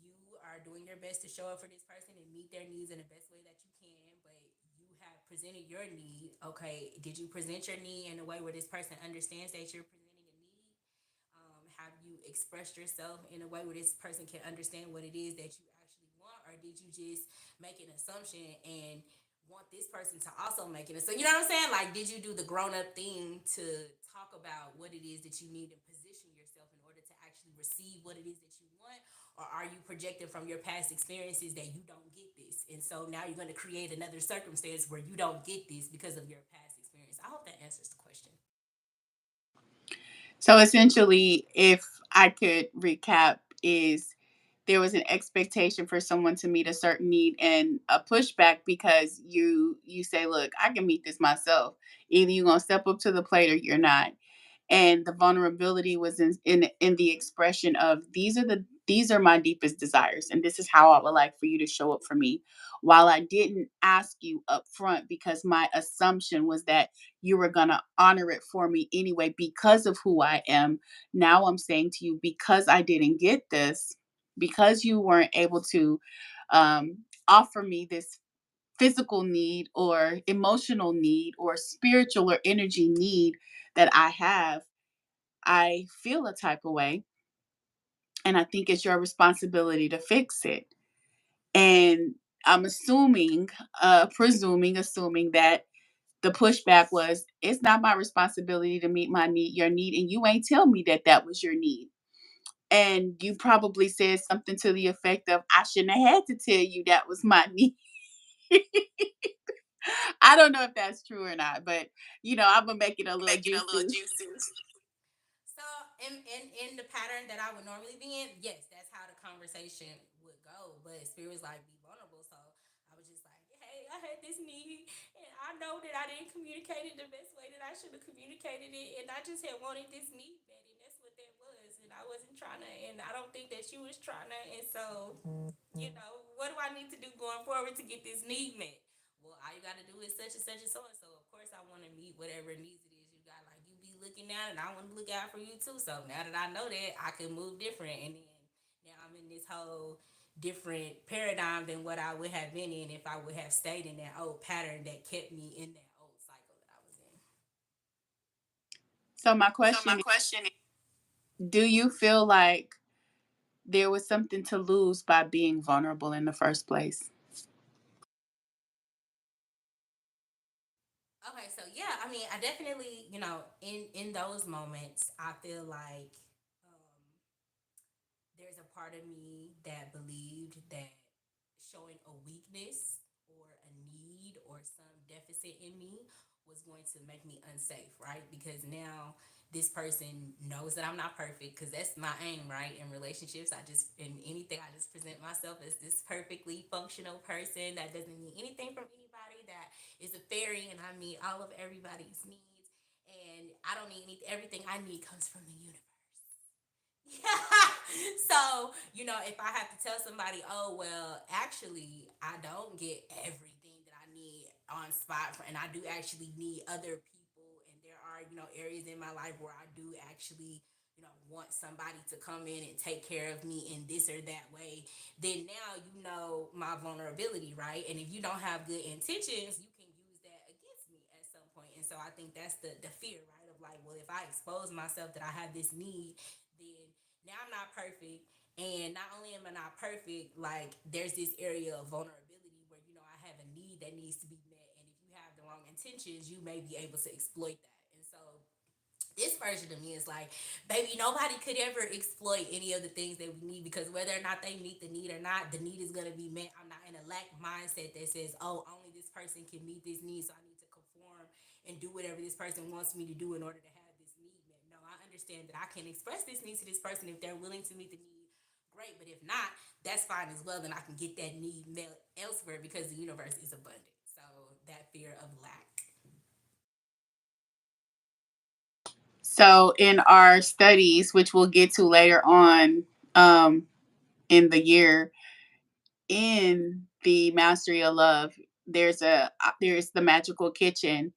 you are doing your best to show up for this person and meet their needs in the best way that you can, but you have presented your need. Okay, did you present your need in a way where this person understands that you're presenting a need? Have you expressed yourself in a way where this person can understand what it is that you actually want, or did you just make an assumption and want this person to also make it? So you know what I'm saying? Like, did you do the grown up thing to talk about what it is that you need and position yourself in order to actually receive what it is that you want, or are you projecting from your past experiences that you don't get this, and so now you're going to create another circumstance where you don't get this because of your past experience? I hope that answers the question. So essentially, if I could recap, is there was an expectation for someone to meet a certain need and a pushback because you say, look, I can meet this myself. Either you're gonna step up to the plate or you're not. And the vulnerability was in the expression of these are my deepest desires and this is how I would like for you to show up for me, while I didn't ask you up front because my assumption was that you were going to honor it for me anyway because of who I am. Now I'm saying to you, because I didn't get this, because you weren't able to offer me this physical need or emotional need or spiritual or energy need that I have, I feel a type of way. And I think it's your responsibility to fix it. And I'm assuming, assuming that the pushback was, it's not my responsibility to meet my need, your need, and you ain't tell me that that was your need. And you probably said something to the effect of, I shouldn't have had to tell you that was my need. I don't know if that's true or not, but I'm gonna make it a little Make it a little juicy. juicy. So in the pattern that I would normally be in, yes, that's how the conversation would go. But Spirit was like, be vulnerable. So I was just like, hey, I had this need, and I know that I didn't communicate it the best way that I should have communicated it, and I just had wanted this need met, and that's what that was. And I wasn't trying to, and I don't think that she was trying to. And so, you know, what do I need to do going forward to get this need met? Well, all you got to do is such and such and so and so. Of course, I want to meet whatever needs it is you got. Like you be looking out, and I want to look out for you too. So now that I know that, I can move different, and then now I'm in this whole different paradigm than what I would have been in if I would have stayed in that old pattern that kept me in that old cycle that I was in. So my So my question is, question is, do you feel like there was something to lose by being vulnerable in the first place? okay, so yeah, I mean, I definitely, you know, in those moments, I feel like um, there's a part of me that believed that showing a weakness or a need or some deficit in me was going to make me unsafe, right? Because now this person knows that I'm not perfect because that's my aim, right? In relationships, in anything, I just present myself as this perfectly functional person that doesn't need anything from anybody, that is a fairy, and I meet all of everybody's needs. And I don't need anything, everything I need comes from the universe. So, you know, if I have to tell somebody, oh, well, actually, I don't get everything that I need on spot and I do actually need other people, and there are, areas in my life where I do actually, want somebody to come in and take care of me in this or that way, then now you know my vulnerability, right? And if you don't have good intentions, you can use that against me at some point. And so I think that's the fear, right? Of like, well, if I expose myself that I have this need, then now I'm not perfect. And not only am I not perfect, like there's this area of vulnerability where, I have a need that needs to be met. And if you have the wrong intentions, you may be able to exploit that. And so this version of me is like, baby, nobody could ever exploit any of the things that we need, because whether or not they meet the need or not, the need is going to be met. I'm not in a lack mindset that says, oh, only this person can meet this need, so I need to conform and do whatever this person wants me to do in order to have this need met. No, I understand that I can express this need to this person if they're willing to meet the need. Great, but if not, that's fine as well. Then I can get that need met elsewhere because the universe is abundant. So that fear of lack. So in our studies, which we'll get to later on um, in the year, in the Mastery of Love, there's the magical kitchen,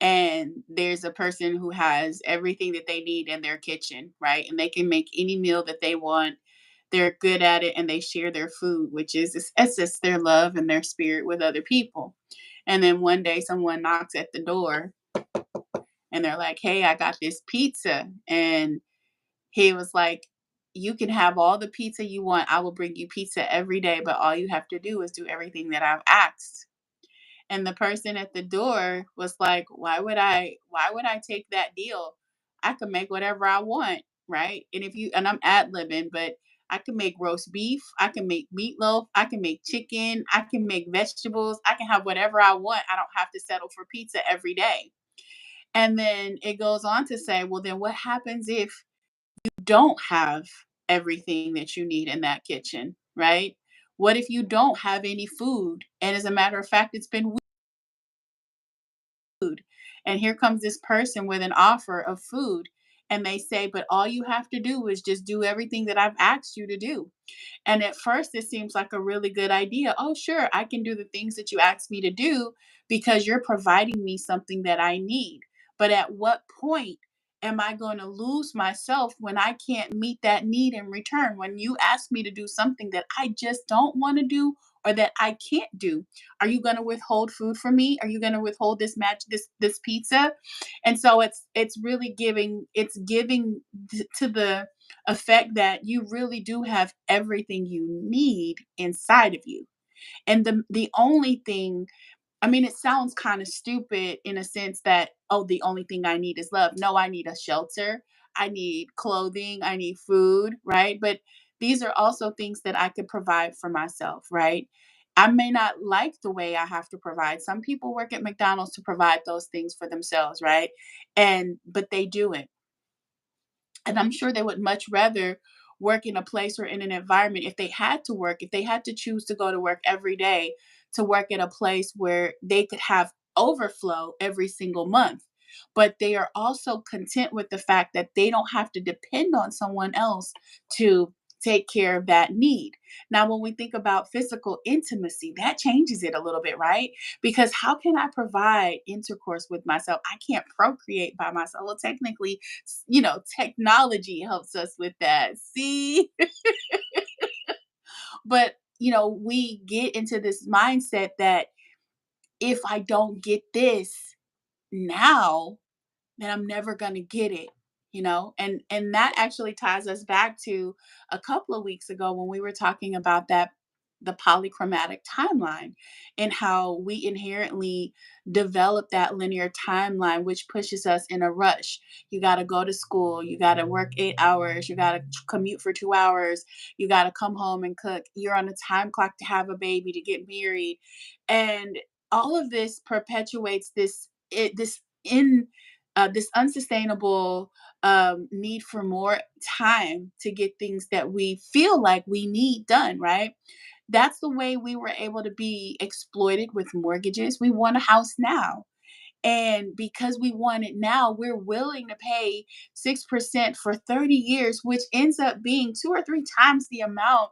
and there's a person who has everything that they need in their kitchen, right? And they can make any meal that they want. They're good at it, and they share their food, which is it's just their love and their spirit with other people. And then one day, someone knocks at the door, and they're like, "Hey, I got this pizza," and he was like, "You can have all the pizza you want. I will bring you pizza every day, but all you have to do is do everything that I've asked." And the person at the door was like, why would I take that deal? I can make whatever I want, right? And I'm ad-libbing, but I can make roast beef, I can make meatloaf, I can make chicken, I can make vegetables, I can have whatever I want. I don't have to settle for pizza every day. And then it goes on to say, well, then what happens if you don't have everything that you need in that kitchen, right? What if you don't have any food? And as a matter of fact, it's been food. And here comes this person with an offer of food. And they say, but all you have to do is just do everything that I've asked you to do. And at first, it seems like a really good idea. Oh, sure, I can do the things that you asked me to do because you're providing me something that I need. But at what point am I going to lose myself when I can't meet that need in return? When you ask me to do something that I just don't want to do or that I can't do, are you going to withhold food from me? Are you going to withhold this pizza? And so it's really giving to the effect that you really do have everything you need inside of you. And the only thing, I mean, it sounds kind of stupid in a sense that, oh, the only thing I need is love. No, I need a shelter. I need clothing. I need food, right? But these are also things that I could provide for myself, right? I may not like the way I have to provide. Some people work at McDonald's to provide those things for themselves, right? But they do it, and I'm sure they would much rather work in a place or in an environment, if they had to work, if they had to choose to go to work every day, to work in a place where they could have overflow every single month. But they are also content with the fact that they don't have to depend on someone else to take care of that need. Now, when we think about physical intimacy, that changes it a little bit, right? Because how can I provide intercourse with myself? I can't procreate by myself. Well, technically, technology helps us with that. See? But, we get into this mindset that if I don't get this now, then I'm never going to get it, and that actually ties us back to a couple of weeks ago when we were talking about that, the polychromatic timeline, and how we inherently develop that linear timeline, which pushes us in a rush. You got to go to school, you got to work 8 hours, you got to commute for 2 hours, you got to come home and cook, you're on a time clock to have a baby, to get married. And all of this perpetuates this unsustainable need for more time to get things that we feel like we need done, right? That's the way we were able to be exploited with mortgages. We want a house now. And because we want it now, we're willing to pay 6% for 30 years, which ends up being two or three times the amount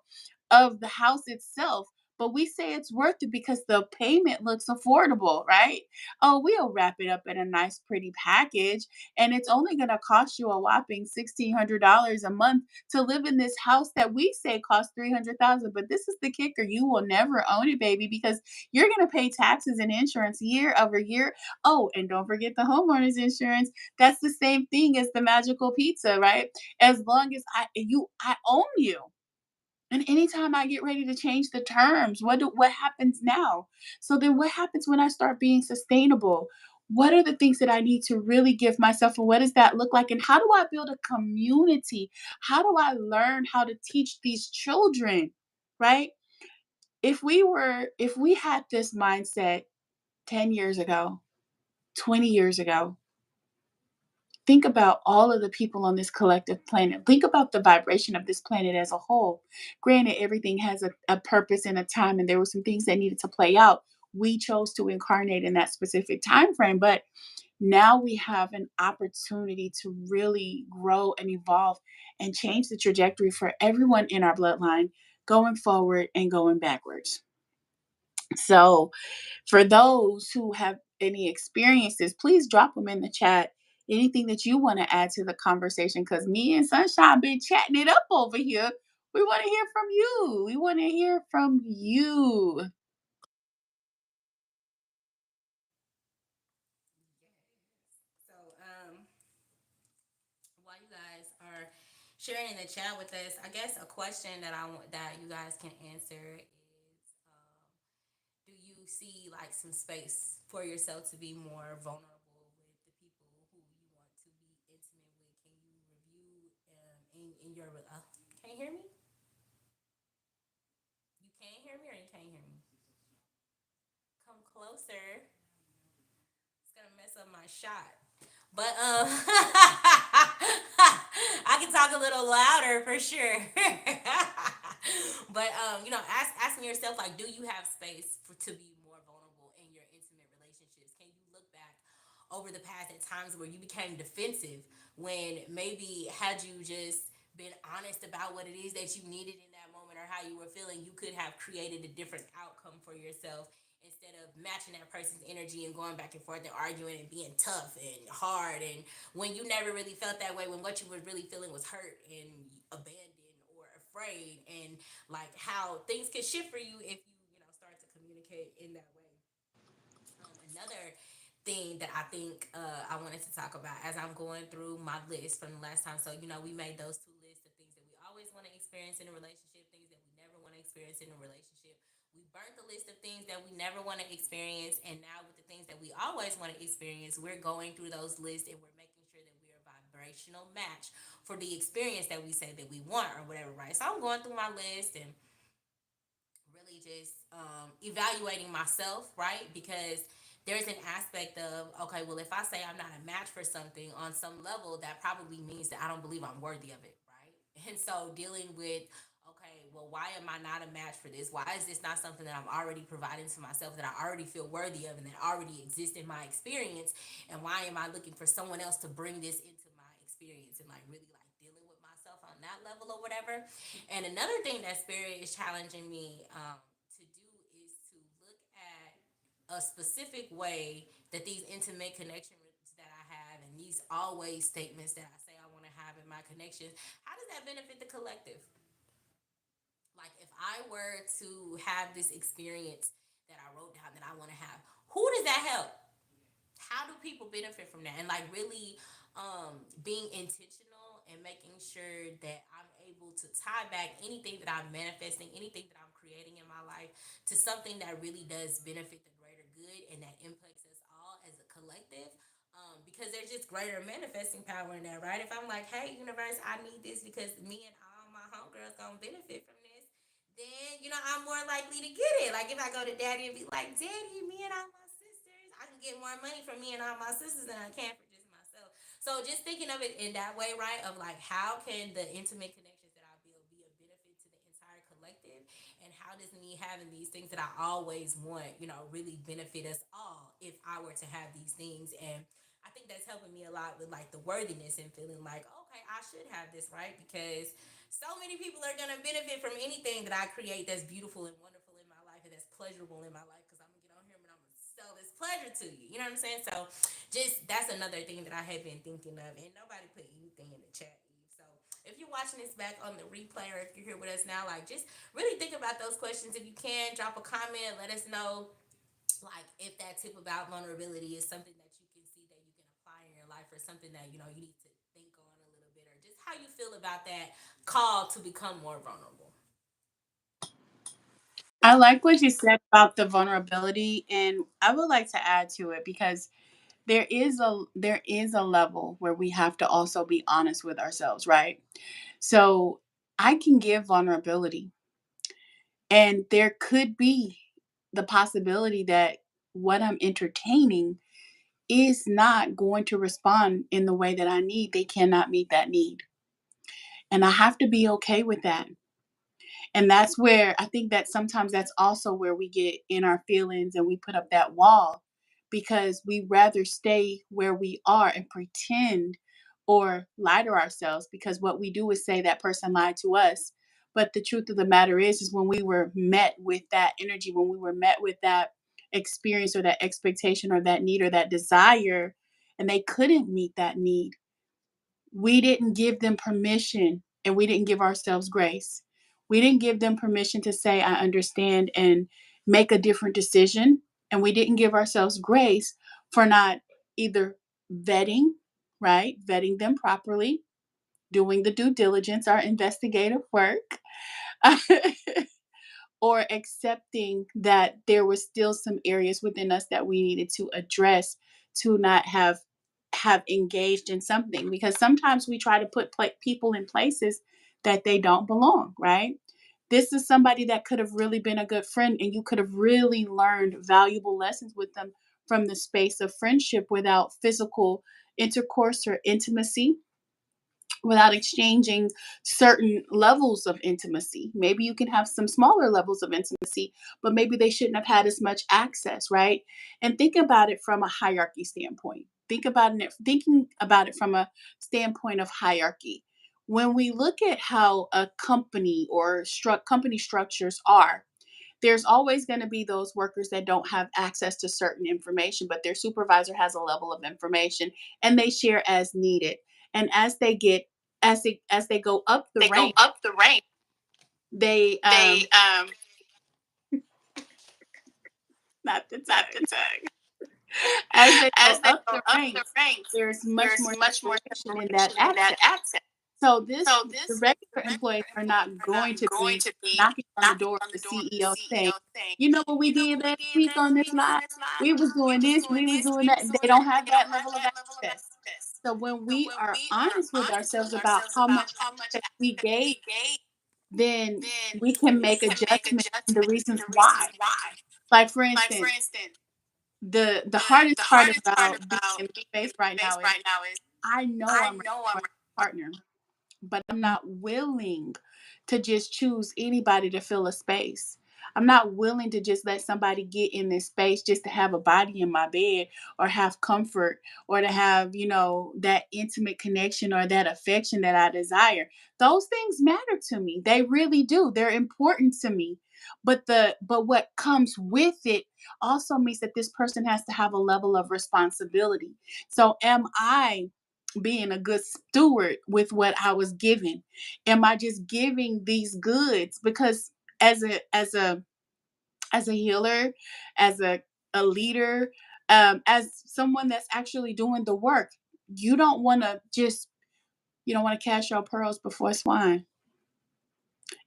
of the house itself. but we say it's worth it because the payment looks affordable, right? Oh, we'll wrap it up in a nice, pretty package, and it's only going to cost you a whopping $1,600 a month to live in this house that we say costs 300,000. But this is the kicker: you will never own it, baby, because you're going to pay taxes and insurance year over year. Oh, and don't forget the homeowners insurance. That's the same thing as the magical pizza, right? As long as I own you. And anytime I get ready to change the terms, what happens now? So then what happens when I start being sustainable? What are the things that I need to really give myself, and what does that look like? And how do I build a community? How do I learn how to teach these children, right? If we had this mindset 10 years ago, 20 years ago, think about all of the people on this collective planet. Think about the vibration of this planet as a whole. Granted, everything has a purpose and a time, and there were some things that needed to play out. We chose to incarnate in that specific time frame, but now we have an opportunity to really grow and evolve and change the trajectory for everyone in our bloodline going forward and going backwards. So, for those who have any experiences, please drop them in the chat. Anything that you want to add to the conversation, because me and Sunshine been chatting it up over here. We want to hear from you. We want to hear from you. So, while you guys are sharing in the chat with us, I guess a question that I want that you guys can answer is, do you see like some space for yourself to be more vulnerable with the people who you want to be intimate with? Can you review in your? Can you hear me? You can't hear me, or you can't hear me? Come closer. It's gonna mess up my shot. But I can talk a little louder for sure. But asking yourself like, do you have space to be more vulnerable in your intimate relationships? Can you look back over the past at times where you became defensive when maybe had you just been honest about what it is that you needed in that moment or how you were feeling, you could have created a different outcome for yourself instead of matching that person's energy and going back and forth and arguing and being tough and hard, and when you never really felt that way, when what you were really feeling was hurt and abandoned or afraid, and like how things could shift for you if you start to communicate in that way. Another thing that I think I wanted to talk about as I'm going through my list from the last time. So, we made those two lists of things that we always want to experience in a relationship, things that we never want to experience in a relationship. We burnt the list of things that we never want to experience. And now, with the things that we always want to experience, we're going through those lists and we're making sure that we're a vibrational match for the experience that we say that we want or whatever, right? So, I'm going through my list and really just evaluating myself, right? Because there's an aspect of, okay, well, if I say I'm not a match for something on some level, that probably means that I don't believe I'm worthy of it, right? And so dealing with, okay, well, why am I not a match for this? Why is this not something that I'm already providing to myself, that I already feel worthy of, and that already exists in my experience? And why am I looking for someone else to bring this into my experience, and like really like dealing with myself on that level or whatever? And another thing that Spirit is challenging me to do is to look at a specific way that these intimate connections that I have and these always statements that I say I want to have in my connections, how does that benefit the collective? Like if I were to have this experience that I wrote down that I want to have, who does that help? How do people benefit from that? And like really being intentional and making sure that I'm able to tie back anything that I'm manifesting, anything that I'm creating in my life to something that really does benefit the greater good and that impacts us all as a collective. Because there's just greater manifesting power in that, right? If I'm like, hey, universe, I need this because me and all my homegirls gonna benefit from this, then I'm more likely to get it. Like if I go to daddy and be like, daddy, me and all my sisters, I can get more money from me and all my sisters than I can for just myself. So just thinking of it in that way, right? Of like, how can the intimate connections that I build be a benefit to the entire collective? And how does me having these things that I always want, really benefit us all if I were to have these things? And I think that's helping me a lot with like the worthiness and feeling like, okay, I should have this, right? Because so many people are gonna benefit from anything that I create that's beautiful and wonderful in my life pleasurable in my life because I'm gonna get on here and I'm gonna sell this pleasure to you. You know what I'm saying? So just that's another thing that I have been thinking of, and nobody put anything in the chat, Eve. So if you're watching this back on the replay or if you're here with us now, like just really think about those questions. If you can, drop a comment, let us know like if that tip about vulnerability is something that you can see that you can apply in your life or something that you know you need to think on a little bit or just how you feel about that call to become more vulnerable. I like what you said about the vulnerability, and I would like to add to it because there is a level where we have to also be honest with ourselves, right? So I can give vulnerability, and there could be the possibility that what I'm entertaining is not going to respond in the way that I need. They cannot meet that need. And I have to be okay with that. And that's where I think that sometimes that's also where we get in our feelings and we put up that wall because we rather stay where we are and pretend or lie to ourselves because what we do is say that person lied to us. But the truth of the matter is when we were met with that energy, when we were met with that experience or that expectation or that need or that desire, and they couldn't meet that need, we didn't give them permission and we didn't give ourselves grace. We didn't give them permission to say, I understand and make a different decision. And we didn't give ourselves grace for not either vetting, right? Vetting them properly, doing the due diligence, our investigative work, or accepting that there was still some areas within us that we needed to address to not have engaged in something because sometimes we try to put people in places that they don't belong, right? This is somebody that could have really been a good friend and you could have really learned valuable lessons with them from the space of friendship without physical intercourse or intimacy, without exchanging certain levels of intimacy. About you can have some smaller levels of intimacy, but maybe they shouldn't have had as much access, right? And think about it from a hierarchy standpoint. Thinking about it from a standpoint of hierarchy. When we look at how a company or company structures are, there's always going to be those workers that don't have access to certain information, but their supervisor has a level of information and they share as needed. And as they go up the They go rank, up the rank. they They not the not the tag. tag. As they go As they up go the up the ranks, ranks, there's much there's more much more separation in that separation in that access. access. So So the this the regular employees regular are employees not are not going to going be to be knocking on the knocking door of on the the door of the CEO saying, CEO saying, you know what we "You know did what we last did week last on this week on live? this live? We was We doing was this, doing we was this, doing we that." was They doing don't that." have They don't that have level of that level of access. access. So when So we when are we are honest with honest ourselves with about ourselves how much about how much access we access gave, we gave, then then we can we make can make adjustments in the adjustments in reasons the why. reasons why. Like for Like for instance, instance, the hardest the part hardest part about being about in being the in space right space now is right now is I know I I'm ready know for I'm a partner, but I'm not willing to just choose anybody to fill a space. I'm not willing to just let somebody get in this space just to have a body in my bed or have comfort or to have, that intimate connection or that affection that I desire. Those things matter to me. They really do. They're important to me. But what comes with it also means that this person has to have a level of responsibility. So am I being a good steward with what I was given? Am I just giving these goods? Because as a healer, as a leader, as someone that's actually doing the work, you don't want to just you don't want to cast your pearls before swine.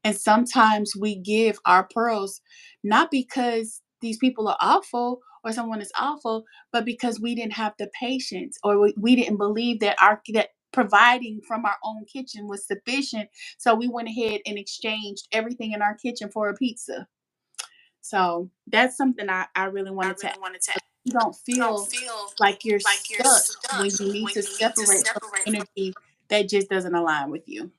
And sometimes we give our pearls not because these people are awful or someone is awful, but because we didn't have the patience or we didn't believe that providing from our own kitchen was sufficient. So we went ahead and exchanged everything in our kitchen for a pizza. So that's something I really I wanted to add. really wanted to You don't you don't feel feel like you're like you're stuck stuck when you need when to you need to separate from separate from. energy that just doesn't align with you.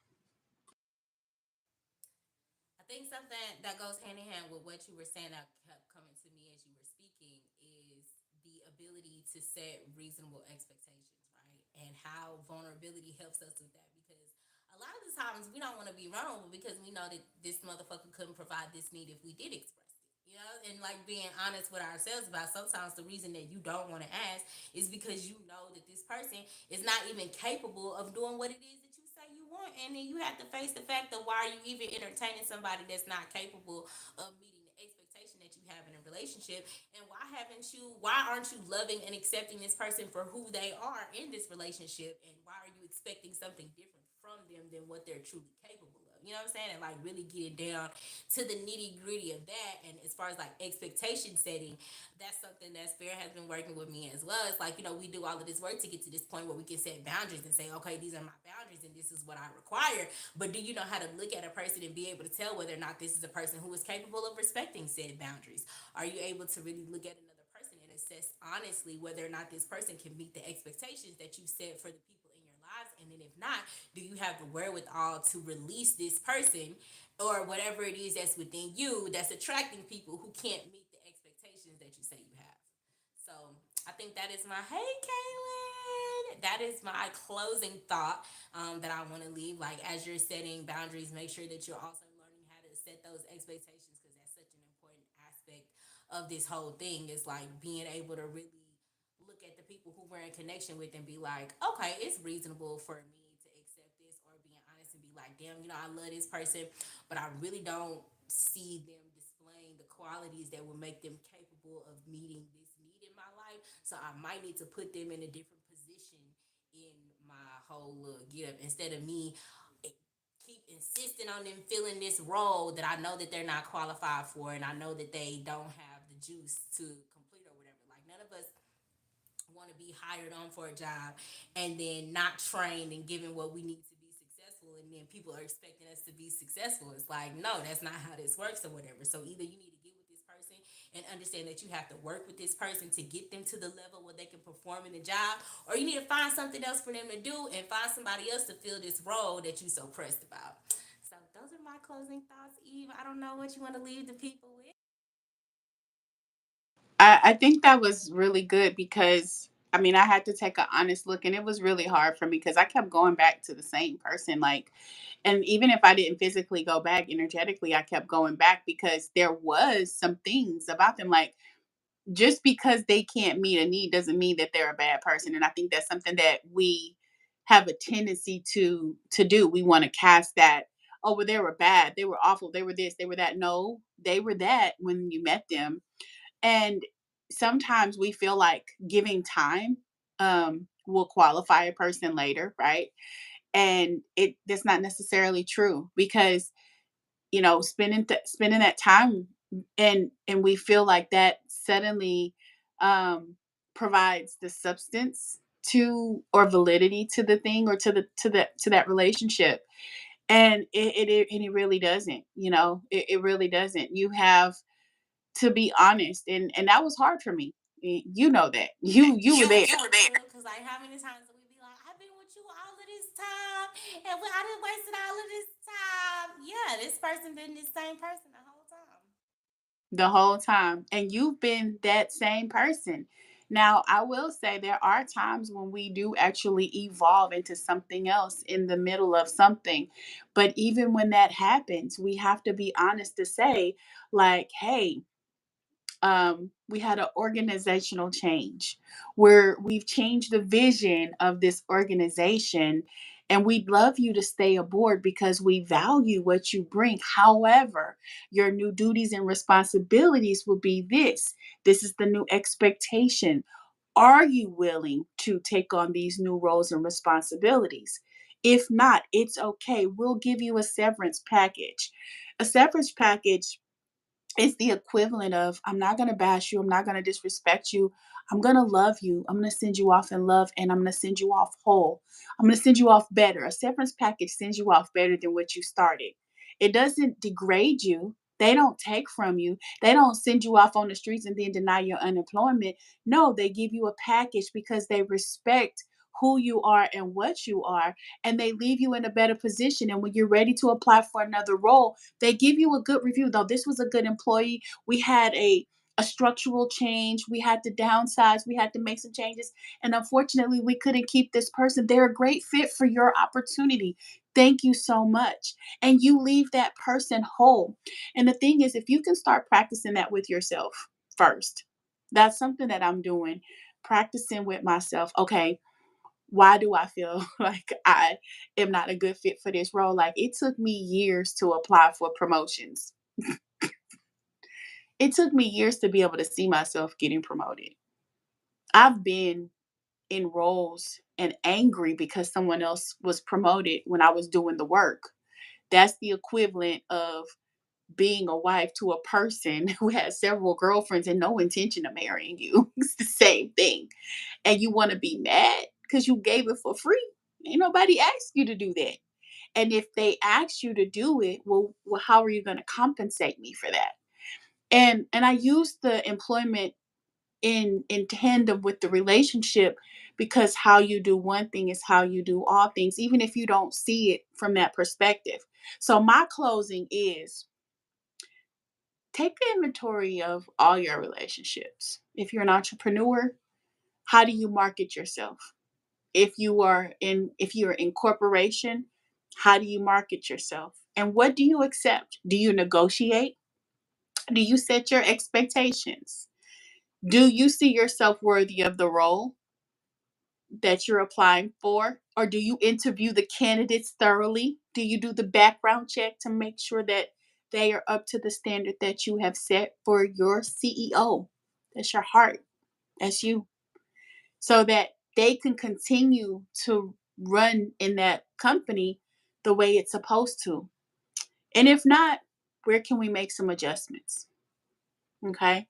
I think something that goes hand in hand with what you were saying that kept coming to me as you were speaking is the ability to set reasonable expectations, right? And how vulnerability helps us with that because a lot of the times we don't want to be vulnerable because we know that this motherfucker couldn't provide this need if we did express it. You know, and like being honest with ourselves about sometimes the reason that you don't want to ask is because you know that this person is not even capable of doing what it is that you say you want. And then you have to face the fact of why are you even entertaining somebody that's not capable of meeting the expectation that you have in a relationship. And why aren't you loving and accepting this person for who they are in this relationship? And why are you expecting something different from them than what they're truly capable of? You know what I'm saying? And like really get it down to the nitty gritty of that. And as far as like expectation setting, that's something that Spirit has been working with me as well. It's like, we do all of this work to get to this point where we can set boundaries and say, okay, these are my boundaries and this is what I require. But do you know how to look at a person and be able to tell whether or not this is a person who is capable of respecting said boundaries? Are you able to really look at another person and assess honestly whether or not this person can meet the expectations that you set for the people in your lives? And then if not, do you have the wherewithal to release this person or whatever it is that's within you that's attracting people who can't meet the expectations that you say you have? So I think that is my hey Kaylin. That is my closing thought that I want to leave. Like as you're setting boundaries, make sure that you're also learning how to set those expectations because that's such an important aspect of this whole thing. Is like being able to really look at the people who we're in connection with and be like, okay, it's reasonable for me to accept this, or being honest and be like, damn, I love this person, but I really don't see them displaying the qualities that will make them capable of meeting this need in my life. So I might need to put them in a different position in my whole little get up instead of me keep insisting on them filling this role that I know that they're not qualified for and I know that they don't have the juice to complete or whatever. Like none of us want to be hired on for a job and then not trained and given what we need to be successful and then people are expecting us to be successful. It's like, no, that's not how this works or whatever. So either you need to get with this person and understand that you have to work with this person to get them to the level where they can perform in the job, or you need to find something else for them to do and find somebody else to fill this role that you're so pressed about. So those are my closing thoughts, Eve. I don't know what you want to leave the people with. I think that was really good because I mean I had to take an honest look and it was really hard for me because I kept going back to the same person like, and even if I didn't physically go back energetically, I kept going back because there was some things about them like just because they can't meet a need doesn't mean that they're a bad person. And I think that's something that we have a tendency to do. We want to cast that, oh well they were bad, they were awful, they were this, they were that. No, they were that when you met them. And sometimes we feel like giving time will qualify a person later, right? And that's not necessarily true because spending that time and we feel like that suddenly um provides the substance to or validity to the thing or to that relationship. And it really doesn't, it really doesn't. You have to be honest, and that was hard for me. You know that. You were there. You were there. Because like how many times do we be like, I've been with you all of this time and I didn't wasted all of this time. Yeah, this person been this same person the whole time. The whole time. And you've been that same person. Now, I will say there are times when we do actually evolve into something else in the middle of something. But even when that happens, we have to be honest to say, like, hey, we had an organizational change where we've changed the vision of this organization, and we'd love you to stay aboard because we value what you bring. However, your new duties and responsibilities will be this. This is the new expectation. Are you willing to take on these new roles and responsibilities? If not, it's okay. We'll give you a severance package. A severance package, it's the equivalent of, I'm not going to bash you, I'm not going to disrespect you. I'm going to love you. I'm going to send you off in love, and I'm going to send you off whole. I'm going to send you off better. A severance package sends you off better than what you started. It doesn't degrade you. They don't take from you. They don't send you off on the streets and then deny your unemployment. No, they give you a package because they respect who you are and what you are, and they leave you in a better position. And when you're ready to apply for another role, they give you a good review. Though this was a good employee. We had a structural change. We had to downsize. We had to make some changes. And unfortunately, we couldn't keep this person. They're a great fit for your opportunity. Thank you so much. And you leave that person whole. And the thing is, if you can start practicing that with yourself first, that's something that I'm doing, practicing with myself. Okay, why do I feel like I am not a good fit for this role? Like it took me years to apply for promotions. It took me years to be able to see myself getting promoted. I've been in roles and angry because someone else was promoted when I was doing the work. That's the equivalent of being a wife to a person who has several girlfriends and no intention of marrying you. It's the same thing. And you want to be mad because you gave it for free. Ain't nobody asked you to do that. And if they ask you to do it, well how are you going to compensate me for that? And I use the employment in tandem with the relationship, because how you do one thing is how you do all things, even if you don't see it from that perspective. So my closing is, take the inventory of all your relationships. If you're an entrepreneur, how do you market yourself? If you're in corporation, how do you market yourself? And what do you accept? Do you negotiate? Do you set your expectations? Do you see yourself worthy of the role that you're applying for? Or do you interview the candidates thoroughly? Do you do the background check to make sure that they are up to the standard that you have set for your CEO? That's your heart. That's you. So that they can continue to run in that company the way it's supposed to. And if not, where can we make some adjustments? Okay.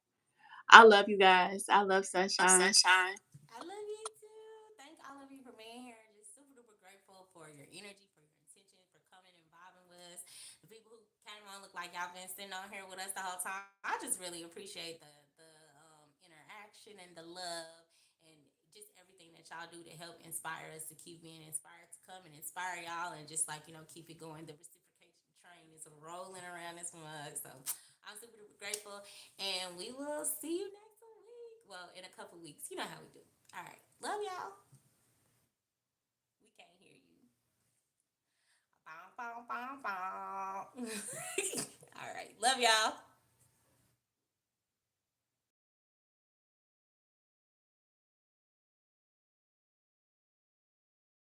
I love you guys. I love Sunshine. Sunshine. I love you too. Thank all of you for being here. Just super duper grateful for your energy, for your intention, for coming and vibing with us. The people who came on look like y'all been sitting on here with us the whole time. I just really appreciate the interaction and the love and just everything that y'all do to help inspire us to keep being inspired to come and inspire y'all and just like keep it going. The reciprocation train is rolling around this mug. So I'm super duper grateful, and we will see you next week. Well, in a couple weeks. You know how we do. All right. Love y'all. We can't hear you. Bow, bow, bow, bow. All right. Love y'all.